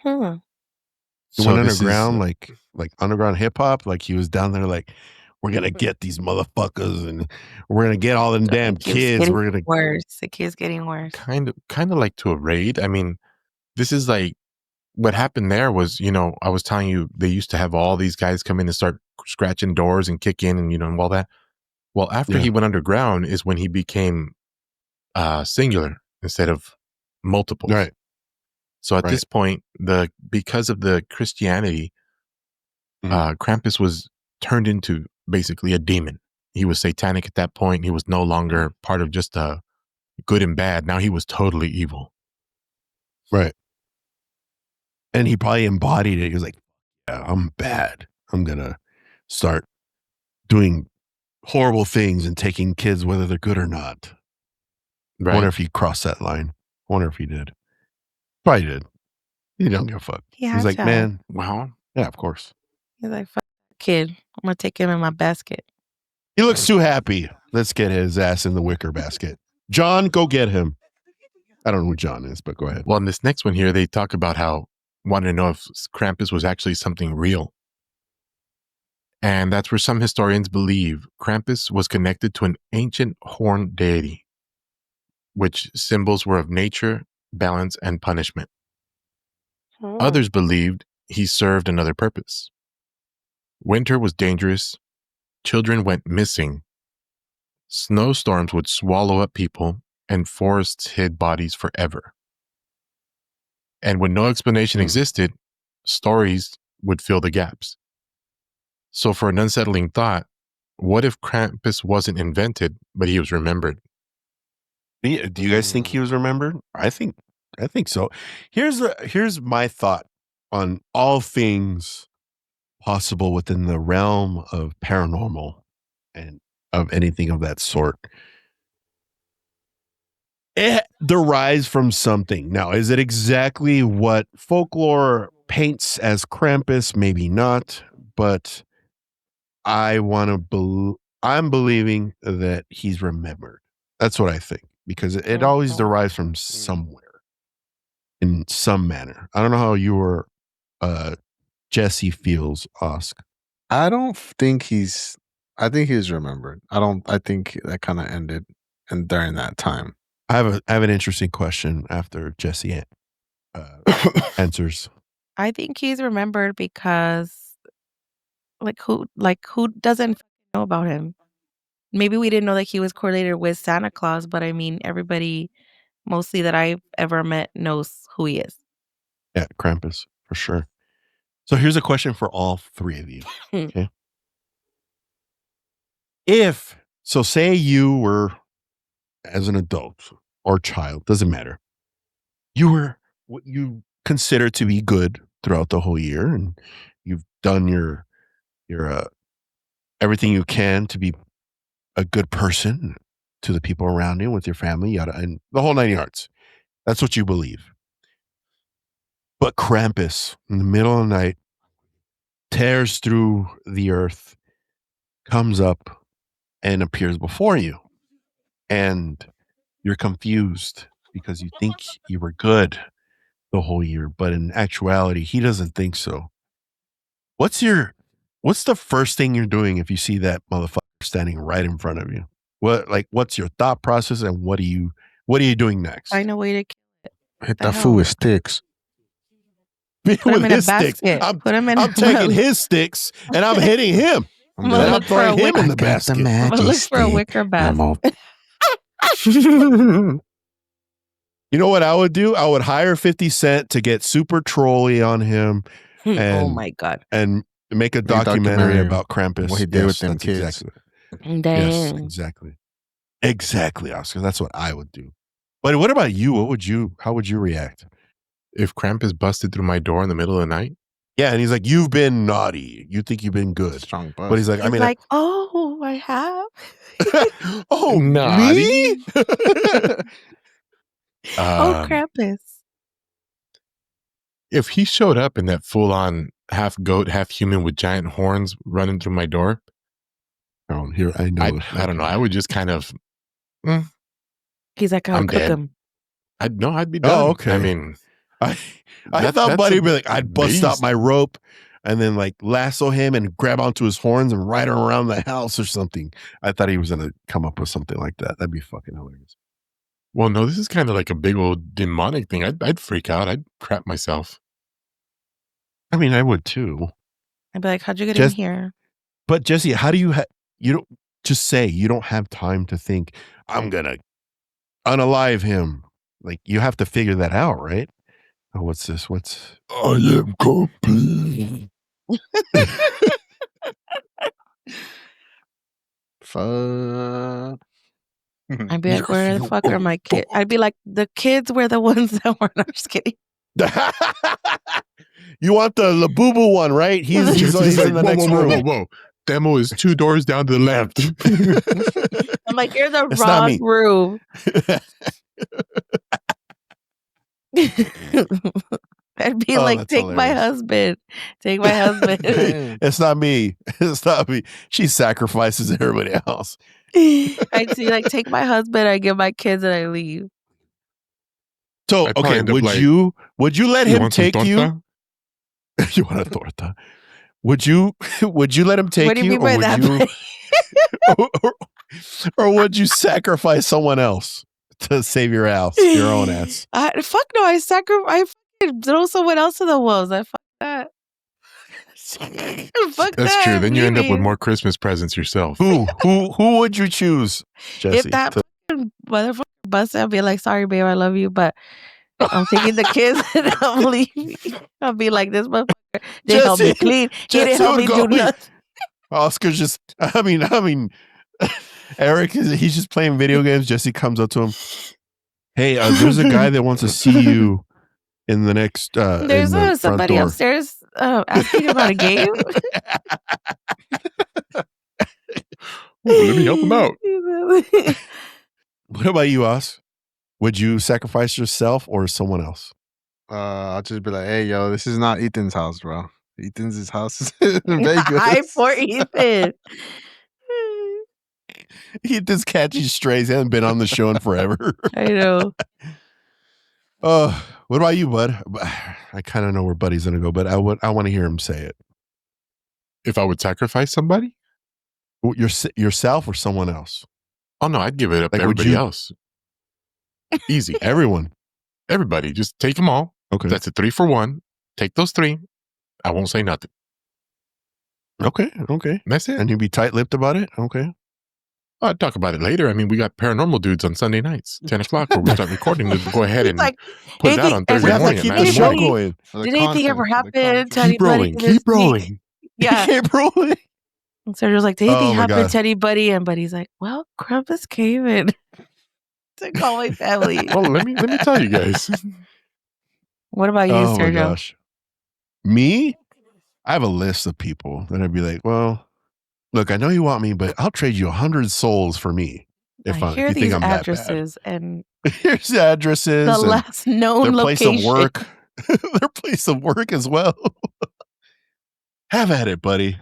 A: went underground, like underground hip hop. Like he was down there, like we're gonna get these motherfuckers, and we're gonna get all them damn kids. We're gonna
B: worse. It keeps getting worse.
C: Kind of like to a raid. I mean, this is like what happened there was, I was telling you they used to have all these guys come in and start scratching doors and kick in and and all that. Well, after he went underground is when he became singular instead of multiple.
A: Right.
C: So at this point, because of the Christianity, Krampus was turned into basically a demon. He was satanic at that point. He was no longer part of just good and bad. Now he was totally evil.
A: Right. And he probably embodied it. He was like, yeah, I'm bad. I'm going to start doing horrible things and taking kids, whether they're good or not.
C: Right.
A: I wonder if he crossed that line. I wonder if he did. Probably did. He don't give a fuck. He's like, man,
C: well,
A: yeah, of course.
B: He's like, fuck that kid. I'm going to take him in my basket.
A: He looks too happy. Let's get his ass in the wicker basket. John, go get him. I don't know who John is, but go ahead.
C: Well, in this next one here, they talk about how wanted to know if Krampus was actually something real. And that's where some historians believe Krampus was connected to an ancient horned deity, which symbols were of nature, balance, and punishment. Others believed he served another purpose. Winter was dangerous. Children went missing. Snowstorms would swallow up people, and forests hid bodies forever. And when no explanation existed, stories would fill the gaps. So for an unsettling thought, what if Krampus wasn't invented, but he was remembered?
A: Do you guys think he was remembered? I think so. Here's my thought on all things possible within the realm of paranormal and of anything of that sort. It derives from something. Now, is it exactly what folklore paints as Krampus? Maybe not, but I'm believing that he's remembered. That's what I think, because it always derives from somewhere in some manner. I don't know how your Jesse feels, Oscar.
D: I think he's remembered. I think that kind of ended and during that time.
A: I have an interesting question after Jesse answers.
B: I think he's remembered because who doesn't know about him? Maybe we didn't know that he was correlated with Santa Claus, but I mean, everybody mostly that I've ever met knows who he is.
A: Yeah, Krampus, for sure. So here's a question for all three of you. Okay. Say you were, as an adult or child, doesn't matter, you were what you consider to be good throughout the whole year, and you've done your everything you can to be a good person to the people around you, with your family, yada, and the whole 9 yards. That's what you believe. But Krampus, in the middle of the night, tears through the earth, comes up, and appears before you. And you're confused because you think you were good the whole year, but in actuality, he doesn't think so. What's the first thing you're doing if you see that motherfucker standing right in front of you? What's your thought process, and what are you doing next?
B: Find a way to kill it.
D: Hit that fool with sticks.
B: Put him in a basket.
A: I'm taking his sticks and I'm hitting him. I'm throwing him in the basket.
B: I'm gonna look for a wicker basket.
A: You know what I would do? I would hire 50 Cent to get super trolly on him.
B: Oh my God.
A: And make a documentary about Krampus.
D: What he did with them kids.
A: Exactly. Yes, exactly. Exactly, Oscar. That's what I would do. But what about you? How would you react?
C: If Krampus busted through my door in the middle of the night?
A: Yeah, and he's like, you've been naughty. You think you've been good.
D: Strong buzz.
A: But he's like,
B: oh, I have.
A: Oh,
C: naughty.
A: Me?
B: Oh, Krampus.
C: If he showed up in that full-on half goat, half human with giant horns running through my door,
A: I know.
C: I don't know. I would just kind of.
B: He's like, I'll cook him.
C: I'd be done.
A: Oh, okay.
C: I mean,
A: I thought Buddy would be like, I'd bust out my rope, and then like lasso him and grab onto his horns and ride him around the house or something. I thought he was going to come up with something like that. That'd be fucking hilarious.
C: Well, no, this is kind of like a big old demonic thing. I'd freak out. I'd crap myself.
A: I mean, I would too.
B: I'd be like, how'd you get in here?
A: But Jesse, how do you you don't just say you don't have time to think, I'm going to unalive him. Like you have to figure that out, right? Oh, what's this? I am complete.
D: Fuck.
B: I'd be like, where the fuck are my kids? I'd be like, the kids were the ones that were. No, I'm just kidding.
A: You want the Labubu one, right? He's
C: like,
A: in the next room.
C: Whoa. Demo is 2 doors down to the left.
B: I'm like, you're the wrong room. I'd be like, take hilarious. My husband. Take my husband.
A: It's not me. It's not me. She sacrifices everybody else.
B: I'd see like, take my husband, I give my kids, and I leave.
A: So, okay, would you let him take you? You want a torta? Would you let him take
B: what do you? Mean by that?
A: Or would you sacrifice someone else to save your ass, your own ass?
B: Fuck no! I fucking throw someone else in the wolves. I fuck that. Fuck
C: That's
B: that,
C: true. Then you end up with more Christmas presents yourself.
A: Who would you choose, Jesse?
B: If that fucking motherfucker busts, I'll be like, sorry, babe, I love you, but I'm taking the kids and I'm leaving. I'll be like, this motherfucker didn't help me clean. He didn't help me do nothing.
A: Oscar's just, I mean, Eric, he's just playing video games. Jesse comes up to him. Hey, there's a guy that wants to see you in the next.
B: There's somebody upstairs asking about a game.
C: Let me help him out.
A: What about you, Os? Would you sacrifice yourself or someone else?
D: I'll just be like, hey, yo, this is not Ethan's house, bro. Ethan's house is in Vegas.
B: Hi, poor Ethan.
A: Ethan's catching strays. He hasn't been on the show in forever.
B: I know.
A: What about you, bud? I kind of know where Buddy's going to go, but I want to hear him say it.
C: If I would sacrifice somebody?
A: Yourself or someone else?
C: Oh, no, I'd give it up to everybody else. Easy.
A: Everyone.
C: Everybody. Just take them all.
A: Okay.
C: That's a 3 for 1. Take those 3. I won't say nothing.
A: Okay.
C: That's it.
A: And you'd be tight-lipped about it? Okay.
C: I'll talk about it later. I mean, we got Paranormal Dudes on Sunday nights, 10 o'clock, where we start recording to go ahead and put it out on Thursday morning.
A: Keep the show going.
B: Did anything ever happen to
C: Keep rolling. Keep rolling.
B: Yeah.
A: Keep rolling.
B: And Sergio's like, did anything happen to anybody? And Buddy's like, well, Krampus came in to call my family.
C: Well, let me tell you guys.
B: What about you, Sergio?
A: My gosh. Me? I have a list of people that I'd be like, well, look, I know you want me, but I'll trade you 100 souls for me. If you think I'm
B: addresses
A: that bad.
B: and
A: here's the addresses.
B: The last known
A: their
B: location.
A: Place of work. Their place of work as well. Have at it, buddy.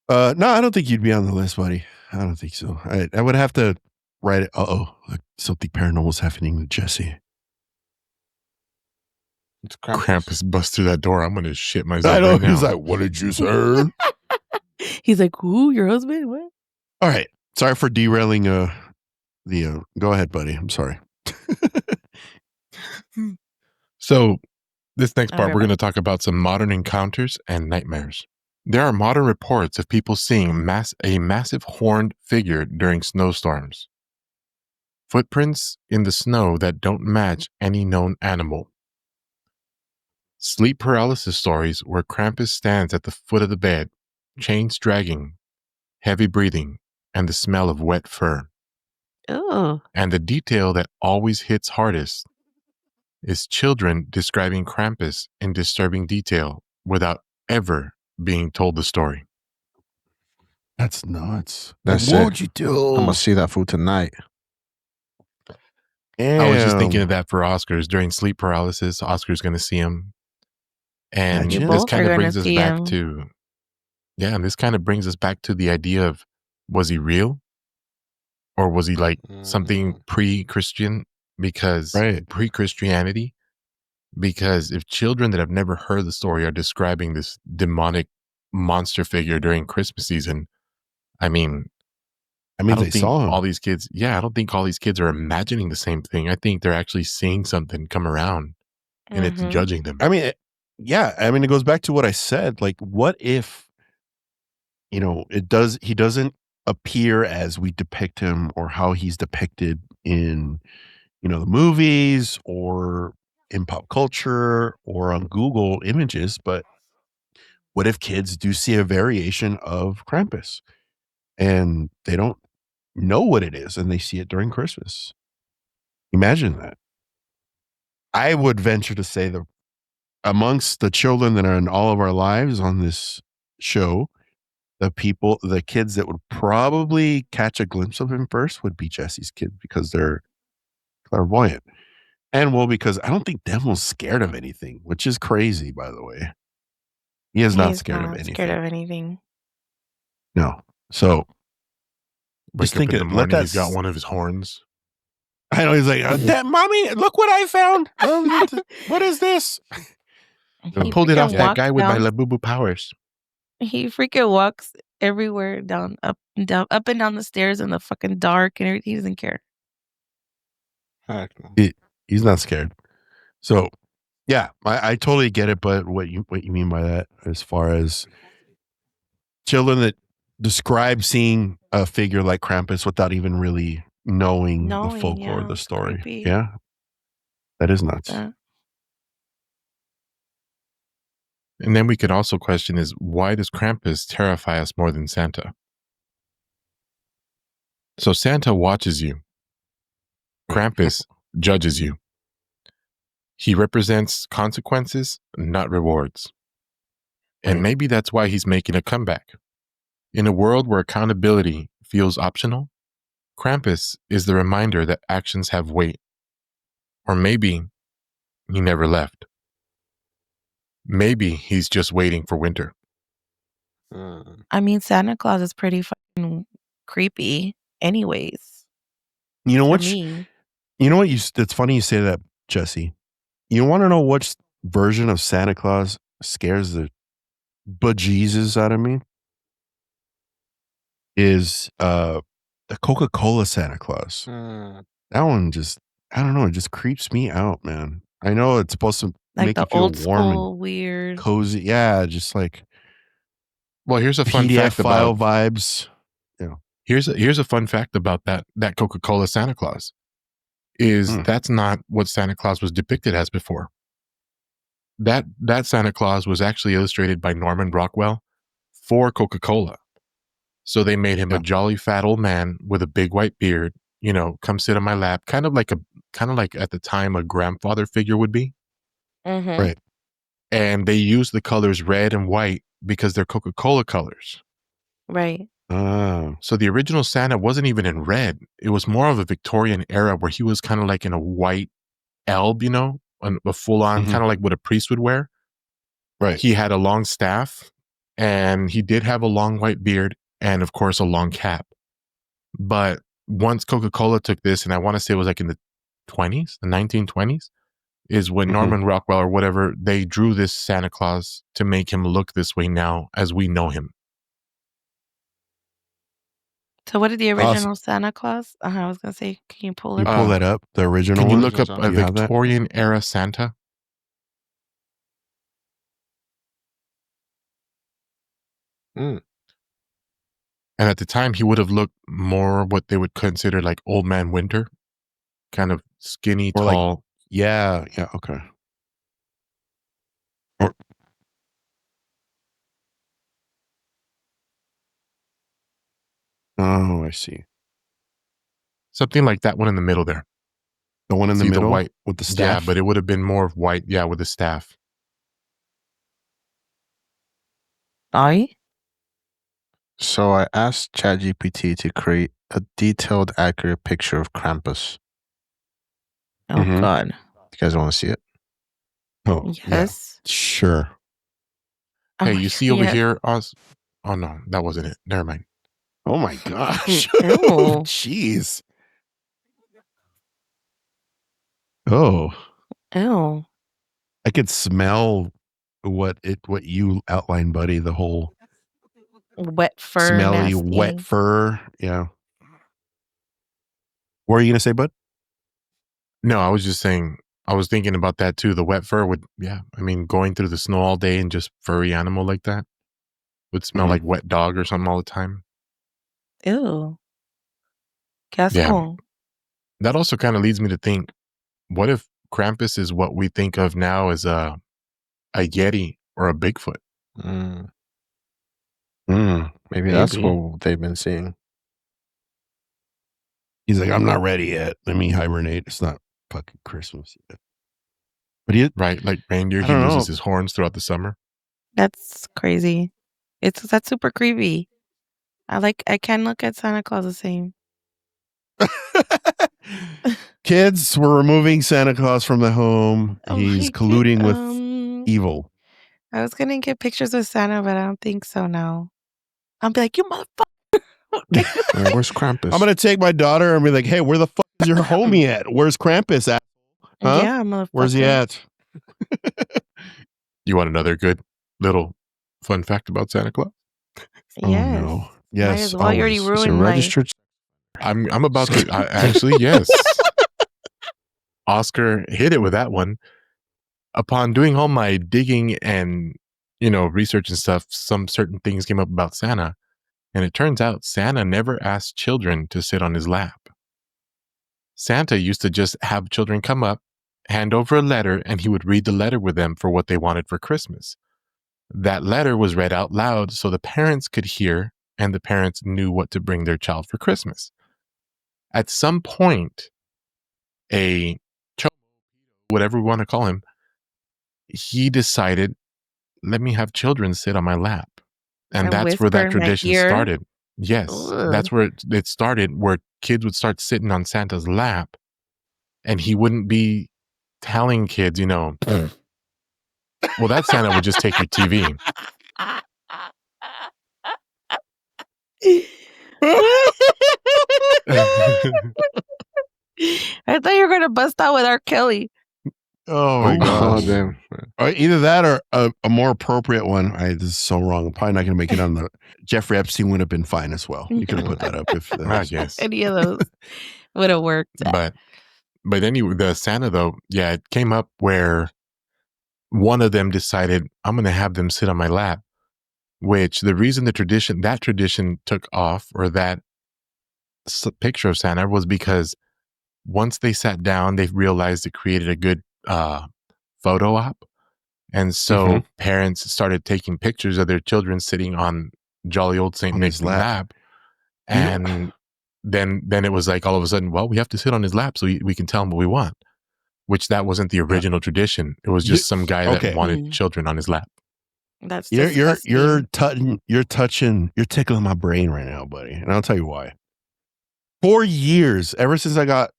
A: No, I don't think you'd be on the list, buddy. I don't think so. I would have to write it. Look, something paranormal is happening to Jesse.
C: It's Krampus bust through that door. I'm gonna shit myself. I know. Right now.
A: He's like, "What did you say?"
B: He's like, "Who? Your husband? What?"
A: All right. Sorry for derailing. Go ahead, buddy. I'm sorry.
C: So, this next part, we're going to talk about some modern encounters and nightmares. There are modern reports of people seeing a massive horned figure during snowstorms. Footprints in the snow that don't match any known animal. Sleep paralysis stories where Krampus stands at the foot of the bed, chains dragging, heavy breathing, and the smell of wet fur.
B: Oh.
C: And the detail that always hits hardest is children describing Krampus in disturbing detail without ever being told the story.
A: That's nuts.
D: That's
A: what
D: it.
A: Would you do?
D: I'm gonna see that food tonight.
A: Damn.
C: I was just thinking of that for Oscars during sleep paralysis. Oscar's going to see him, and this kind of brings us back to, and this kind of brings us back to the idea of, was he real, or was he like something pre-Christian? Because pre-Christianity, because if children that have never heard the story are describing this demonic monster figure during Christmas season, I mean,
A: I mean,
C: I don't
A: they
C: think
A: saw him.
C: all these kids, I don't think all these kids are imagining the same thing. I think they're actually seeing something come around and it's judging them.
A: I mean, it goes back to what I said. Like, what if, he doesn't appear as we depict him or how he's depicted in, the movies or in pop culture or on Google images, but what if kids do see a variation of Krampus and they don't know what it is and they see it during Christmas? Imagine that. I would venture to say that amongst the children that are in all of our lives on this show, the kids that would probably catch a glimpse of him first would be Jesse's kids because they're clairvoyant. And because I don't think Devil's scared of anything, which is crazy, by the way. He is not scared of anything.
B: Scared of anything.
A: No. So
C: Wake
A: just
C: up
A: think
C: in the
A: let
C: morning,
A: that
C: he's got one of his horns.
A: I know he's like, Mommy, look what I found. What is this?
B: He
C: Pulled it off
B: freaking
C: that
B: walks
C: guy with my
B: down-
C: Labubu powers.
B: He freaking walks everywhere up and down the stairs in the fucking dark and everything. He doesn't care.
D: Heck no.
A: He's not scared. So yeah, I totally get it, but what you mean by that as far as children that describe seeing a figure like Krampus without even really knowing the folklore of the story.
B: Creepy.
A: Yeah. That is nuts.
C: And then we could also question is, why does Krampus terrify us more than Santa? So Santa watches you. Krampus judges you. He represents consequences, not rewards. And maybe that's why he's making a comeback. In a world where accountability feels optional, Krampus is the reminder that actions have weight. Or maybe he never left. Maybe he's just waiting for winter.
B: I mean, Santa Claus is pretty fucking creepy anyways.
A: You know what?
B: Me.
A: You know what? It's funny you say that, Jesse. You want to know which version of Santa Claus scares the bejesus out of me? Is the Coca-Cola Santa Claus. That one just, I don't know, it just creeps me out, man. I know it's supposed to
B: Like
A: make
B: the
A: you feel
B: old
A: warm
B: school
A: and
B: weird.
A: cozy. Yeah, just like
C: Well, here's a fun
A: PDF
C: fact
A: file
C: about
A: vibes. Yeah.
C: Here's a fun fact about that Coca-Cola Santa Claus. Is that's not what Santa Claus was depicted as before. That Santa Claus was actually illustrated by Norman Rockwell for Coca-Cola. So they made him a jolly fat old man with a big white beard, come sit on my lap, kind of like at the time a grandfather figure would be.
A: Right.
C: And they used the colors red and white because they're Coca-Cola colors.
B: Right.
C: So the original Santa wasn't even in red. It was more of a Victorian era where he was kind of like in a white alb, a full on kind of like what a priest would wear.
A: Right.
C: He had a long staff and he did have a long white beard and of course a long cap. But once Coca-Cola took this, and I want to say it was like in the 20s, the 1920s, is when Norman Rockwell or whatever, they drew this Santa Claus to make him look this way now as we know him.
B: So what did the original Santa Claus? I was going to say, can you pull it
A: You
B: up?
A: pull that up, the original
C: Can you
A: one?
C: look up a
A: Do you have that?
C: Victorian era Santa? And at the time, he would have looked more what they would consider like old man winter, kind of skinny,
A: Or
C: tall.
A: like, yeah, okay. Oh, I see.
C: Something like that one in the middle there.
A: The one in the
C: See
A: middle
C: white
A: with the staff?
C: Yeah, but it would have been more white. Yeah, with the staff.
D: So I asked ChatGPT to create a detailed, accurate picture of Krampus.
B: Oh, God.
D: You guys want to see it?
A: Oh,
B: yes.
A: Yeah. Sure.
C: Hey, you see over here, Oz? Oh, no, that wasn't it. Never mind.
A: Oh, my gosh.
B: Ew.
A: Jeez. Oh.
B: Ew.
A: I could smell what you outlined, buddy, the whole
B: Wet fur,
A: smelly,
B: nasty.
A: wet fur. Yeah. What are you gonna say, bud?
C: No, I was just saying. I was thinking about that too. The wet fur would, yeah. I mean, going through the snow all day and just furry animal like that would smell like wet dog or something all the time.
B: Ew. Qué
C: Yeah.
B: asco.
C: That also kind of leads me to think, what if Krampus is what we think of now as a Yeti or a Bigfoot?
D: Maybe that's what they've been seeing.
A: He's like, I'm not ready yet. Let me hibernate. It's not fucking Christmas yet. But
C: right, like reindeer,
A: I
C: he
A: don't
C: loses
A: know.
C: his horns throughout the summer.
B: That's crazy. That's super creepy. I can't look at Santa Claus the same.
A: Kids, we're removing Santa Claus from the home.
B: Oh
A: He's
B: my
A: colluding
B: God,
A: with evil.
B: I was gonna get pictures of Santa, but I don't think so now. I'll be like, you motherfucker.
D: Where's Krampus?
A: I'm gonna take my daughter and be like, hey, where the fuck is your homie at? Where's Krampus at? Huh?
B: Yeah, motherfucker.
A: Where's he at?
C: You want another good little fun fact about Santa Claus?
B: Yes.
A: Oh no. Yes.
B: Might as well. You already
A: always.
B: ruined my...
D: registered.
C: I'm about to actually, yes. Oscar hit it with that one. Upon doing all my digging and, research and stuff, some certain things came up about Santa. And it turns out Santa never asked children to sit on his lap. Santa used to just have children come up, hand over a letter, and he would read the letter with them for what they wanted for Christmas. That letter was read out loud so the parents could hear, and the parents knew what to bring their child for Christmas. At some point, a whatever we want to call him, he decided, let me have children sit on my lap. And that's where that tradition started. Yes, that's where it started, where kids would start sitting on Santa's lap, and he wouldn't be telling kids, well, that Santa would just take your TV.
B: I thought you were going to bust out with R. Kelly.
A: Oh my gosh.
D: Damn.
A: Either that or a more appropriate one. This is so wrong. I'm probably not going to make it on the... Jeffrey Epstein would have been fine as well. You could have put that up if...
C: I guess.
B: Any of those would have worked.
C: But anyway, the Santa, though, yeah, it came up where one of them decided, I'm going to have them sit on my lap, which the reason that tradition took off, or that picture of Santa, was because once they sat down, they realized it created a good photo op. And so parents started taking pictures of their children sitting on jolly old St. Nick's lap. And then it was like, all of a sudden, well, we have to sit on his lap so we can tell him what we want, which that wasn't the original tradition. It was just some guy that wanted children on his lap.
B: That's
A: you're tickling my brain right now, buddy. And I'll tell you why. For years, ever since I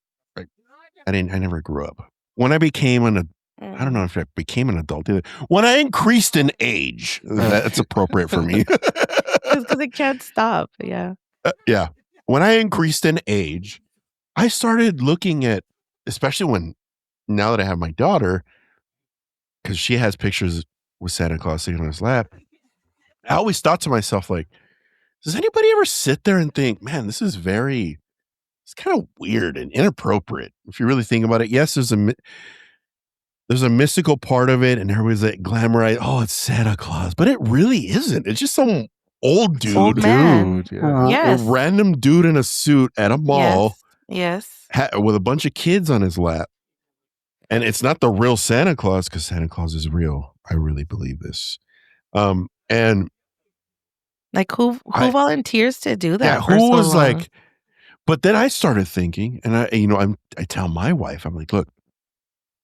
A: never grew up. When I became I don't know if I became an adult either. When I increased in age, that's appropriate for me.
B: It's because it can't stop. Yeah.
A: Yeah. When I increased in age, I started looking at, especially now that I have my daughter, because she has pictures with Santa Claus sitting on his lap. I always thought to myself, like, does anybody ever sit there and think, man, this is it's kind of weird and inappropriate if you really think about it. Yes, there's a mystical part of it, and everybody's like glamorized, oh, it's Santa Claus, but it really isn't. It's just some old dude,
B: Yes.
A: a random dude in a suit at a mall,
B: yes,
A: with a bunch of kids on his lap. And it's not the real Santa Claus, because Santa Claus is real. I really believe this. And
B: like who volunteers to do that?
A: Yeah,
B: for
A: who
B: so
A: was
B: long?
A: like? But then I started thinking, and I tell my wife, I'm like, look,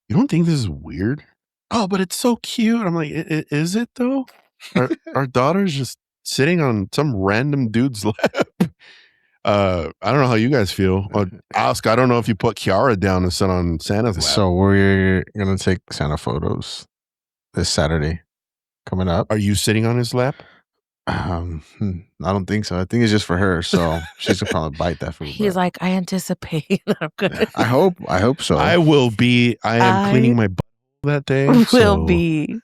A: you don't think this is weird? Oh, but it's so cute. I'm like, is it though? Our daughter's just sitting on some random dude's lap. I don't know how you guys feel. Oscar, I don't know if you put Kiara down to sit on Santa's lap.
D: So we're gonna take Santa photos this Saturday coming up.
A: Are you sitting on his lap?
D: I don't think so. I think it's just for her. So she's gonna probably bite that food.
B: He's like, I anticipate. I'm good.
D: I hope so.
A: I will be. I am cleaning my butt that day.
B: Will be.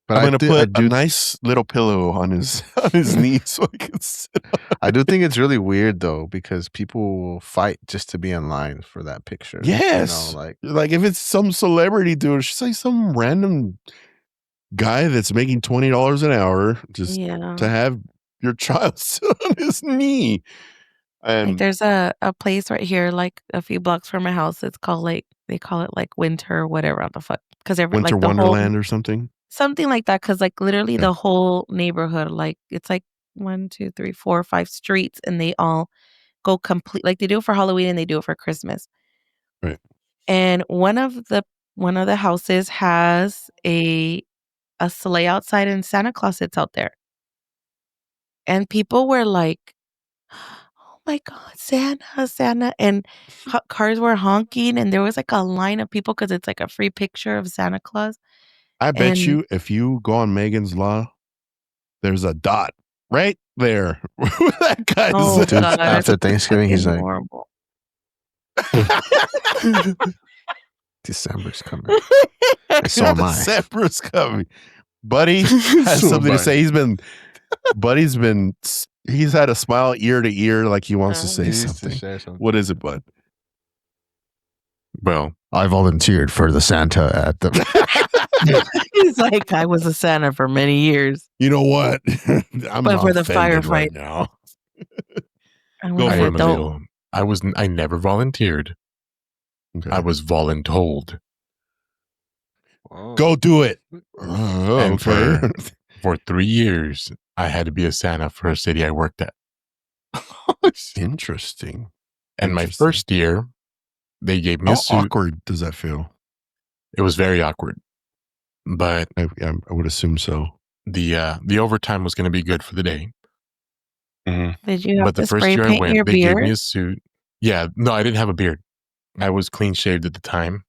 D: But
A: I'm gonna put
D: do
A: a nice little pillow on his knee so I can sit.
D: I do think it's really weird though, because people will fight just to be in line for that picture.
A: Yes,
D: You know,
A: like if it's some celebrity dude, just say some random guy that's making $20 an hour just to have your child sit on his knee.
B: Like
A: And
B: there's a place right here, like a few blocks from my house. It's called like they call it like winter or whatever on the fuck because every
A: Winter
B: like the
A: Wonderland
B: whole
A: or something.
B: something like that because like literally
A: Yeah.
B: the whole neighborhood like it's like 1, 2, 3, 4, 5 streets and they all go complete like they do it for Halloween and they do it for Christmas.
A: Right.
B: And one of the houses has a sleigh outside and Santa Claus sits out there. And people were like, "Oh my god, Santa, Santa." And cars were honking and there was like a line of people cuz it's like a free picture of Santa Claus.
A: I bet
B: And
A: you if you go on Megan's Law, there's a dot right there. That guy's
B: oh
D: dude,
B: god,
D: after
B: it's
D: Thanksgiving, he's
B: fucking
D: like,
B: horrible.
D: December's coming. And so am I.
A: December's coming. Buddy has
D: So
A: something
D: am
A: to
D: I.
A: say. He's had a smile ear to ear like he wants to say
D: He needs to
A: something.
D: share something.
A: What is it, bud?
C: Well,
D: I volunteered for the Santa at the.
B: He's like, "I was a Santa for many years."
A: You know what? I'm
B: But for the
A: offended
B: firefight-
A: right now.
B: I
A: Go
B: was
C: I
A: for
B: like,
C: am
A: it,
C: a
A: man.
B: "Don't."
C: little. I never volunteered.
A: Okay.
C: I was voluntold.
A: Go do it.
C: And
A: Okay.
C: For 3 years, I had to be a Santa for a city I worked at.
A: Interesting.
C: And my
A: Interesting.
C: first year, they gave me
A: How
C: a suit.
A: awkward does that feel?
C: It was very awkward, but
A: I would assume so.
C: the overtime was going to be good for the day.
B: Did you have
C: But the
B: to
C: first
B: spray
C: year I
B: paint
C: went,
B: your
C: they gave me
B: beard?
C: a suit. Yeah, no, I didn't have a beard. I was clean shaved at the time.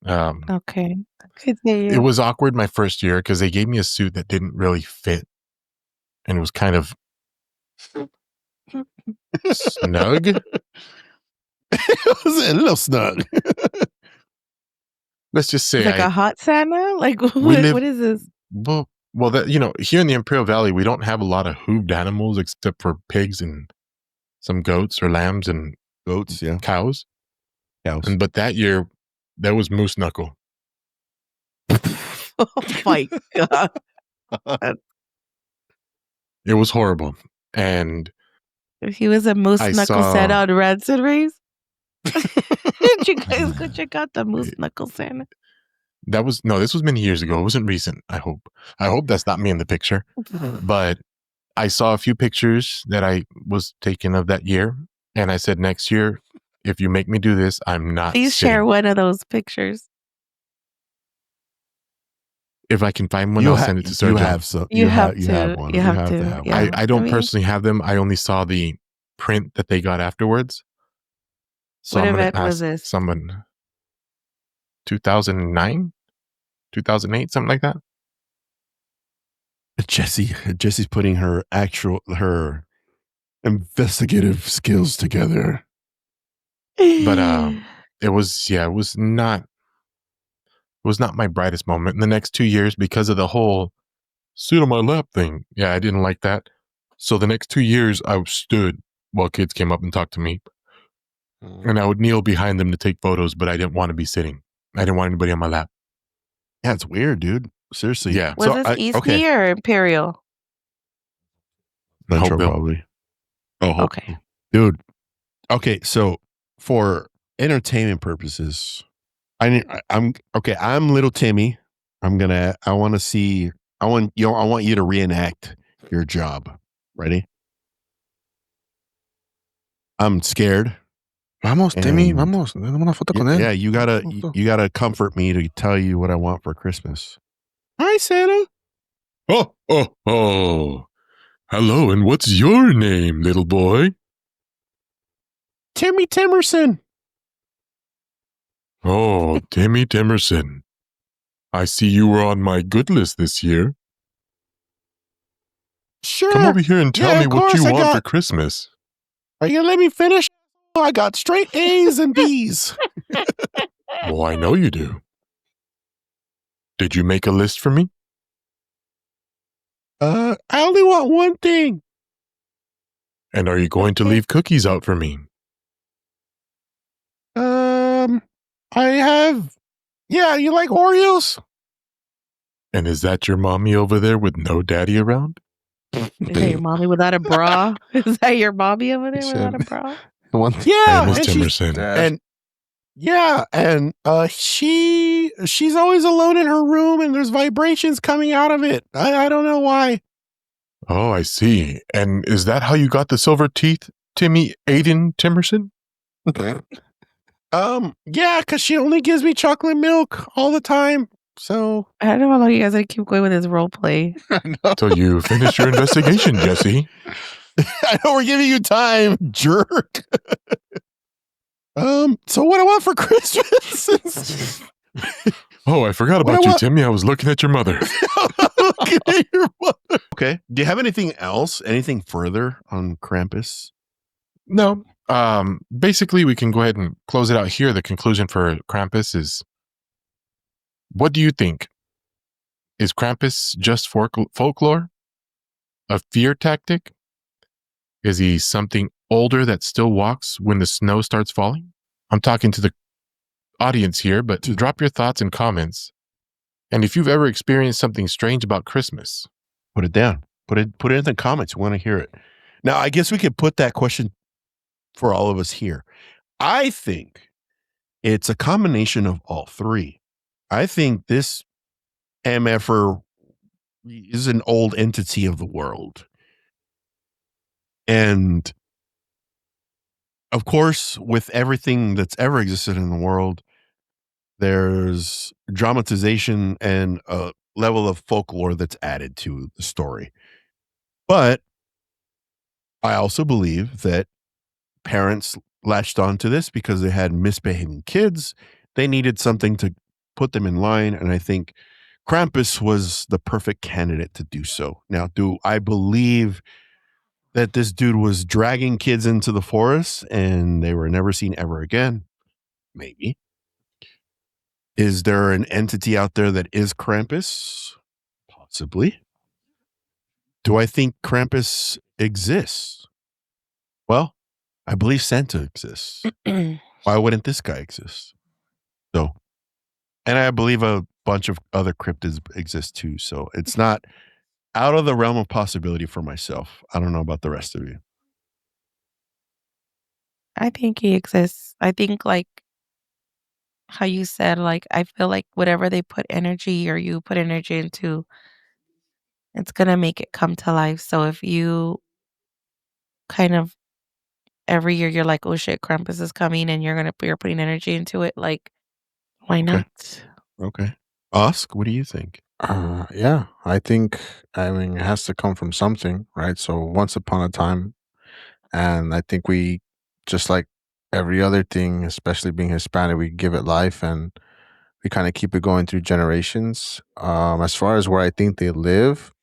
B: Okay. Good for you.
C: It was awkward my first year because they gave me a suit that didn't really fit, and it was kind of snug.
A: It was a little snug.
C: Let's just say
B: Like a hot Santa? Like
C: live-
B: what is this?
C: well, that here in the Imperial Valley, we don't have a lot of hooved animals except for pigs and some goats or lambs and
A: Goats, yeah.
C: cows.
A: Cows.
C: But that year, there was moose knuckle.
B: Oh my god.
C: It was horrible, and
B: He was a moose
C: I
B: knuckle
C: saw-
B: Santa on Ransom Race. Did you guys go check out the moose knuckle Santa?
C: this was many years ago. It wasn't recent. I hope that's not me in the picture. But I saw a few pictures that I was taken of that year, and I said, next year, if you make me do this, I'm not.
B: Please
C: sitting.
B: share one of those pictures.
C: If I can find one, I'll send it to Sergio.
A: You have some.
B: You have
A: You
B: to.
A: have one.
B: You have to.
A: have
B: Yeah.
A: one.
C: I don't
B: I mean-
C: personally have them. I only saw the print that they got afterwards. So
B: What
C: I'm gonna
B: event was
C: ask
B: this?
C: someone. 2009, 2008, something like that.
A: Jesse's putting her investigative skills together.
C: But it was not my brightest moment. In the next 2 years, because of the whole sit on my lap thing, I didn't like that. So the next 2 years, I stood while kids came up and talked to me, and I would kneel behind them to take photos, but I didn't want to be sitting. I didn't want anybody on my lap.
A: Yeah, it's weird, dude. Seriously.
C: Yeah.
B: Was this East or Imperial?
A: Metro,
C: Hopeville.
A: probably. Oh,
B: Okay.
A: dude. Okay, so for entertainment purposes, I'm little Timmy. I want you to reenact your job. Ready? I'm scared.
D: Vamos, Timmy,
A: And-
D: vamos. Dame una foto con él.
A: Yeah, you gotta comfort me to tell you what I want for Christmas. Hi, Santa.
C: Oh. Hello, and what's your name, little boy?
A: Timmy Timerson.
C: Oh, Timmy Timerson. I see you were on my good list this year.
A: Sure.
C: Come over here and tell
A: Yeah,
C: me
A: of
C: what you
A: course, I
C: want
A: got-
C: for Christmas.
A: Are you gonna let me finish? Oh, I got straight A's and B's.
C: Oh, I know you do. Did you make a list for me?
A: I only want one thing.
C: And are you going to leave cookies out for me?
A: I have. Yeah, you like Oreos?
C: And is that your mommy over there with no daddy around?
B: Is that your mommy without a bra? Is that your mommy over there without a bra?
A: Yeah,
C: Hey, Miss
A: and
C: Timerson.
A: she's always alone in her room, and there's vibrations coming out of it. I don't know why.
C: Oh, I see. And is that how you got the silver teeth, Timmy Aiden Timerson?
A: Yeah, because she only gives me chocolate milk all the time. So
B: I don't know how long you guys are gonna keep going with this role play.
C: Till you finish your investigation, Jesse.
A: I know we're giving you time, jerk. So what I want for Christmas?
C: Oh, I forgot about you, Timmy. I was looking at your mother.
A: Looking at your mother. Okay. Do you have anything else? Anything further on Krampus?
C: No. Basically, we can go ahead and close it out here. The conclusion for Krampus is, what do you think? Is Krampus just folklore? A fear tactic? Is he something older that still walks when the snow starts falling? I'm talking to the audience here, but drop your thoughts and comments. And if you've ever experienced something strange about Christmas,
A: put it down. Put it in the comments. We want to hear it. Now, I guess we could put that question for all of us here. I think it's a combination of all three. I think this MFer is an old entity of the world. And of course, with everything that's ever existed in the world, there's dramatization and a level of folklore that's added to the story. But I also believe that parents latched onto this because they had misbehaving kids. They needed something to put them in line. And I think Krampus was the perfect candidate to do so. Now, do I believe that this dude was dragging kids into the forest and they were never seen ever again? Maybe. Is there an entity out there that is Krampus? Possibly. Do I think Krampus exists? Well, I believe Santa exists. Why wouldn't this guy exist? So, and I believe a bunch of other cryptids exist too. So it's not out of the realm of possibility for myself. I don't know about the rest of you.
B: I think he exists. I think like how you said, like, I feel like whatever they put energy or you put energy into, it's gonna make it come to life. So if you kind of every year you're like, oh shit, Krampus is coming and you're putting energy into it, like, why not?
A: Okay. Osk, what do you think?
D: Yeah, I think, I mean, it has to come from something, right? So once upon a time, and I think we, just like every other thing, especially being Hispanic, we give it life and we kind of keep it going through generations. As far as where I think they live,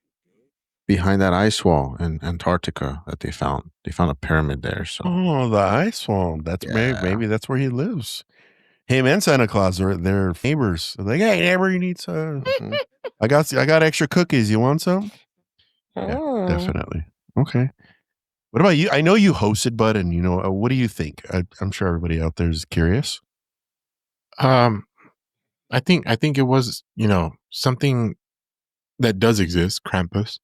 D: behind that ice wall in Antarctica that they found a pyramid there. So
A: Oh, the ice wall. That's maybe that's where he lives. Him and Santa Claus are their neighbors. They're like, hey, neighbor, you need some. I got extra cookies. You want some? Yeah, definitely. Okay. What about you? I know you hosted, Bud, and what do you think? I'm sure everybody out there is curious.
C: I think it was, something that does exist, Krampus.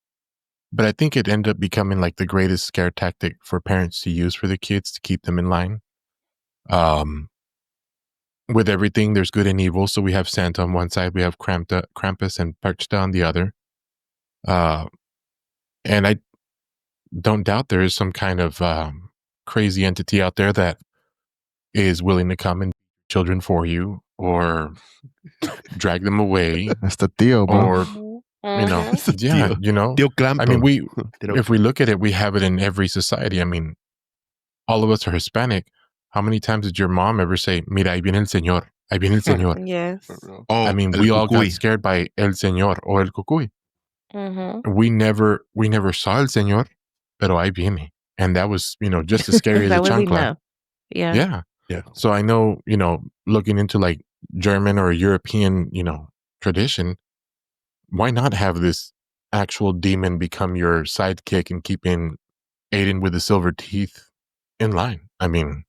C: But I think it ended up becoming like the greatest scare tactic for parents to use for the kids to keep them in line. With everything, there's good and evil. So we have Santa on one side, we have Krampus and Perchta on the other. And I don't doubt there is some kind of crazy entity out there that is willing to come and children for you or drag them away.
D: That's the deal, bro.
C: Or
A: Tío Krampus.
C: I mean, if we look at it, we have it in every society. I mean, all of us are Hispanic. How many times did your mom ever say, mira, ahí viene el señor, ahí viene el señor?
B: Yes.
A: Oh,
C: I mean, we all got scared by el señor or el cucuy. We never saw el señor, pero ahí viene. And that was, just as scary as a chancla.
B: Yeah.
C: So I know, looking into like German or European, tradition, why not have this actual demon become your sidekick and keeping Aiden with the silver teeth in line. I mean,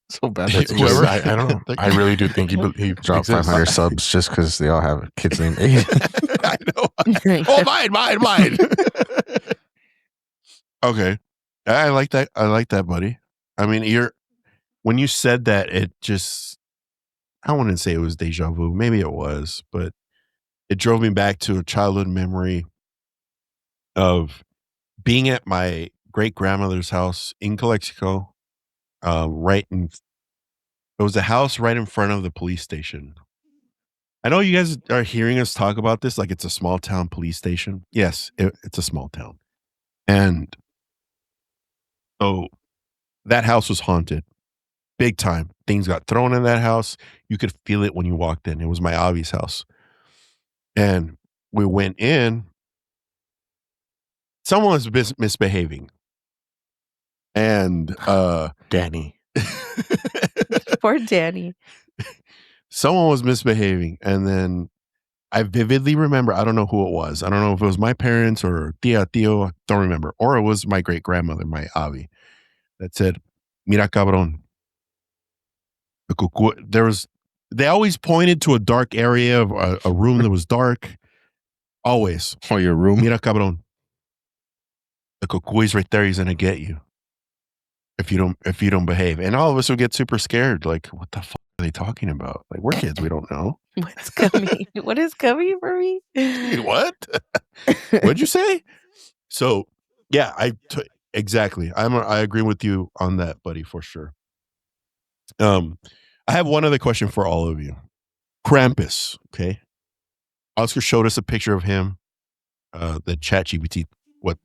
D: So bad that
A: Whoever-
C: I don't know. I really do think he
D: drop
C: exists.
D: 500 subs just because they all have kids named Aiden.
A: I know. Oh, mine. Okay. I like that. I like that, buddy. I mean, when you said that, it just, I wouldn't say it was deja vu. Maybe it was, but it drove me back to a childhood memory of being at my great grandmother's house in Calexico. It was a house right in front of the police station. I know you guys are hearing us talk about this like it's a small town police station. Yes, it's a small town. And so that house was haunted big time. Things got thrown in that house. You could feel it when you walked in. It was my Avi's house. And we went in. Someone was misbehaving. And
C: Danny.
B: Poor Danny.
A: Someone was misbehaving. And then I vividly remember, I don't know who it was. I don't know if it was my parents or tío, I don't remember. Or it was my great grandmother, my Avi, that said, "Mira cabrón." They always pointed to a dark area of a room that was dark. Always.
D: Oh, your room?
A: Mira cabrón. The cucuy's right there. He's gonna get you if you don't behave. And all of us would get super scared. Like, what the fuck are they talking about? Like, we're kids. We don't know.
B: What's coming? What is coming for me?
A: What? What'd you say? So, yeah, exactly. I agree with you on that, buddy, for sure. I have one other question for all of you. Krampus, okay? Oscar showed us a picture of him, the ChatGPT, what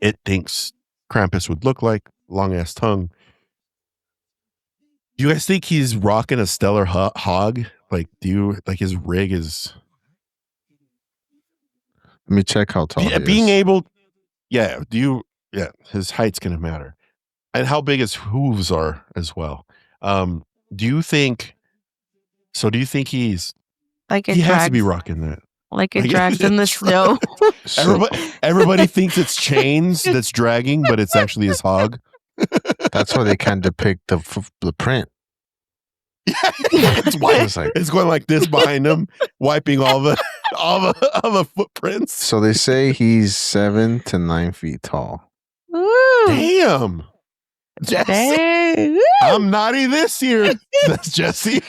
A: it thinks Krampus would look like, long ass tongue. Do you guys think he's rocking a stellar hog? Like, his rig is...
D: Let me check how tall he
A: being
D: is.
A: able... Yeah, his height's going to matter. And how big his hooves are as well. Do you think he's...
B: Like it
A: he
B: drags,
A: has to be rocking that.
B: like it drags in the snow.
A: Everybody thinks it's chains that's dragging, but it's actually his hog.
D: That's why they can't depict the print.
A: It's going like this behind him, wiping all the footprints.
D: So they say he's 7 to 9 feet tall.
B: Ooh.
A: Damn. Jesse.
B: Dang.
A: I'm naughty this year. That's Jesse.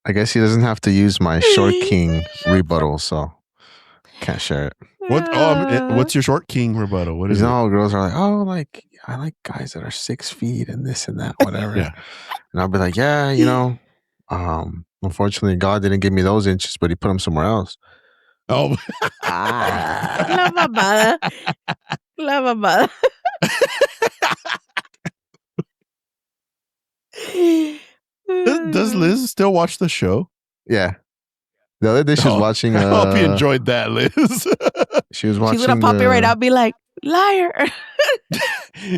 D: I guess he doesn't have to use my short king rebuttal, so can't share it.
A: What's your short king rebuttal? What is it?
D: All girls are like, oh, like I like guys that are 6 feet and this and that, whatever.
A: Yeah.
D: And I'll be like, yeah, unfortunately, God didn't give me those inches, but He put them somewhere else.
A: Oh,
B: La mamada. La mamada.
A: does Liz still watch the show?
D: Yeah. The other day she was watching.
A: I hope you enjoyed that, Liz.
D: She was watching.
B: She's gonna pop it right out, be like, liar.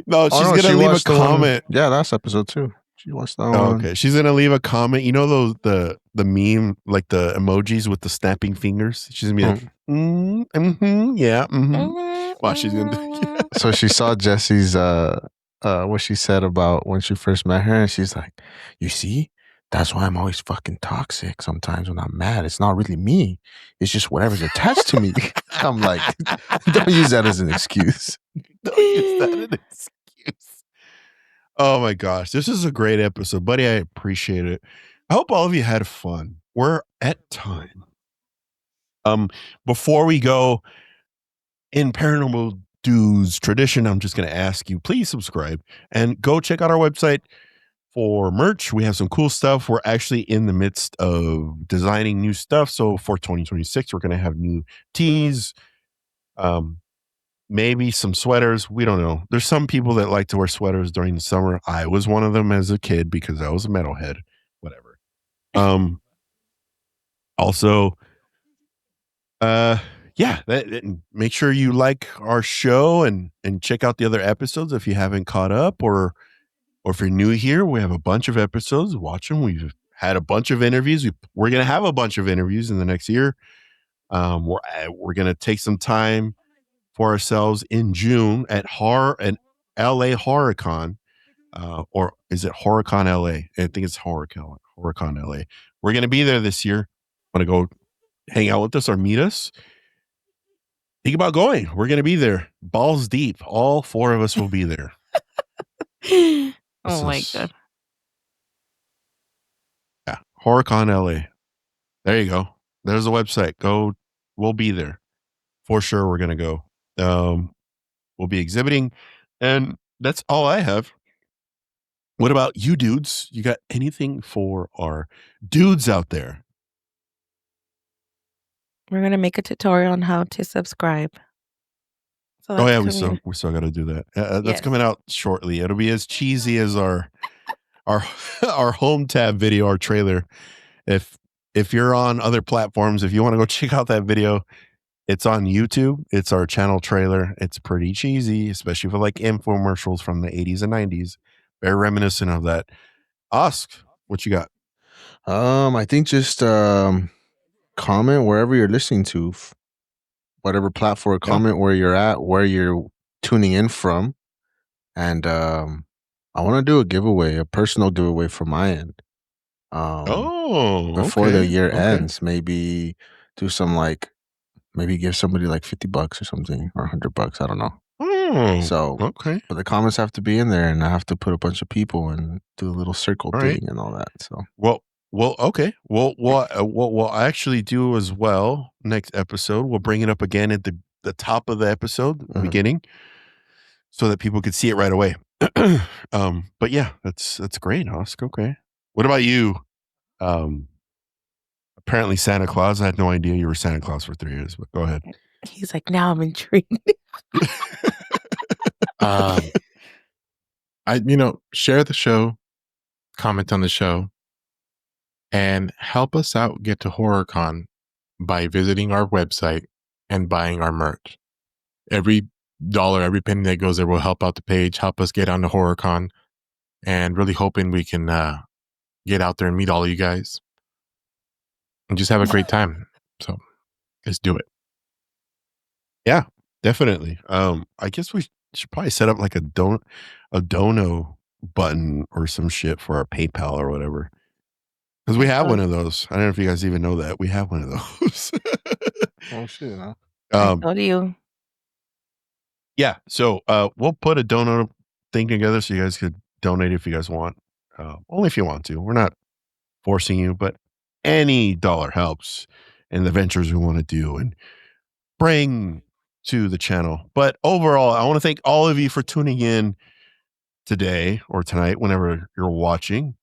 A: No, she's gonna leave a comment.
D: Yeah, last episode too. She watched that one.
A: Okay, she's gonna leave a comment. You know the meme, like the emojis with the snapping fingers. She's gonna be like, yeah. Wow, she's gonna do.
D: So she saw Jesse's what she said about when she first met her, and she's like, you see, that's why I'm always fucking toxic sometimes when I'm mad. It's not really me. It's just whatever's attached to me. I'm like, don't use that as an excuse.
A: Don't use that as an excuse. Oh my gosh, this is a great episode, buddy. I appreciate it. I hope all of you had fun. We're at time. Before we go, in Paranormal Dudes tradition, I'm just going to ask you, please subscribe and go check out our website for merch. We have some cool stuff. We're actually in the midst of designing new stuff. So for 2026, we're going to have new tees, maybe some sweaters. We don't know. There's some people that like to wear sweaters during the summer. I was one of them as a kid because I was a metalhead. Whatever. Also, make sure you like our show and check out the other episodes if you haven't caught up, or if you're new here. We have a bunch of episodes. Watch them. We've had a bunch of interviews. We're going to have a bunch of interviews in the next year. We're going to take some time for ourselves in June at LA HorrorCon. Or is it HorrorCon LA? I think it's HorrorCon LA. We're going to be there this year. Want to go hang out with us or meet us? Think about going. We're going to be there. Balls deep. All 4 of us will be there.
B: Oh my God.
A: Yeah. HorrorCon LA. There you go. There's a website. Go. We'll be there. For sure, we're going to go. We'll be exhibiting. And that's all I have. What about you dudes? You got anything for our dudes out there?
B: We're going to make a tutorial on how to subscribe. So
A: Oh
B: that's
A: yeah,
B: coming.
A: we still got to do that. That's
B: Yes.
A: coming out shortly. It'll be as cheesy as our our home tab video, our trailer. If you're on other platforms, if you want to go check out that video, it's on YouTube. It's our channel trailer. It's pretty cheesy, especially for like infomercials from the 80s and 90s. Very reminiscent of that. Ask, what you got?
D: I think just comment wherever you're listening to, whatever platform. Comment where you're at, where you're tuning in from, and I want to do a giveaway, a personal giveaway from my end. Before the year ends, maybe do some maybe give somebody like $50 or something, or $100. I don't know. So
A: okay.
D: But the comments have to be in there, and I have to put a bunch of people and do a little circle thing and all that. So
A: well, okay. Well, what we'll actually do as well next episode, we'll bring it up again at the top of the episode, the beginning, so that people could see it right away. But yeah, that's great, Oscar. Okay. What about you? Apparently Santa Claus. I had no idea you were Santa Claus for 3 years, but go ahead.
B: He's like, now I'm intrigued.
C: Share the show, comment on the show, and help us out get to HorrorCon by visiting our website and buying our merch. Every dollar, every penny that goes there will help out the page, help us get on to HorrorCon, and really hoping we can get out there and meet all of you guys and just have a great time. So let's do it.
A: Yeah, definitely. I guess we should probably set up like a dono button or some shit for our PayPal or whatever. Because we have one of those. I don't know if you guys even know that. We have one of those.
D: Oh shit, huh?
B: I told you.
A: Yeah, so we'll put a dono thing together so you guys could donate if you guys want. Only if you want to. We're not forcing you, but any dollar helps in the ventures we want to do and bring to the channel. But overall, I want to thank all of you for tuning in today or tonight, whenever you're watching.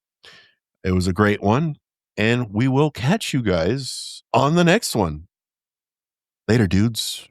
A: It was a great one, and we will catch you guys on the next one. Later, dudes.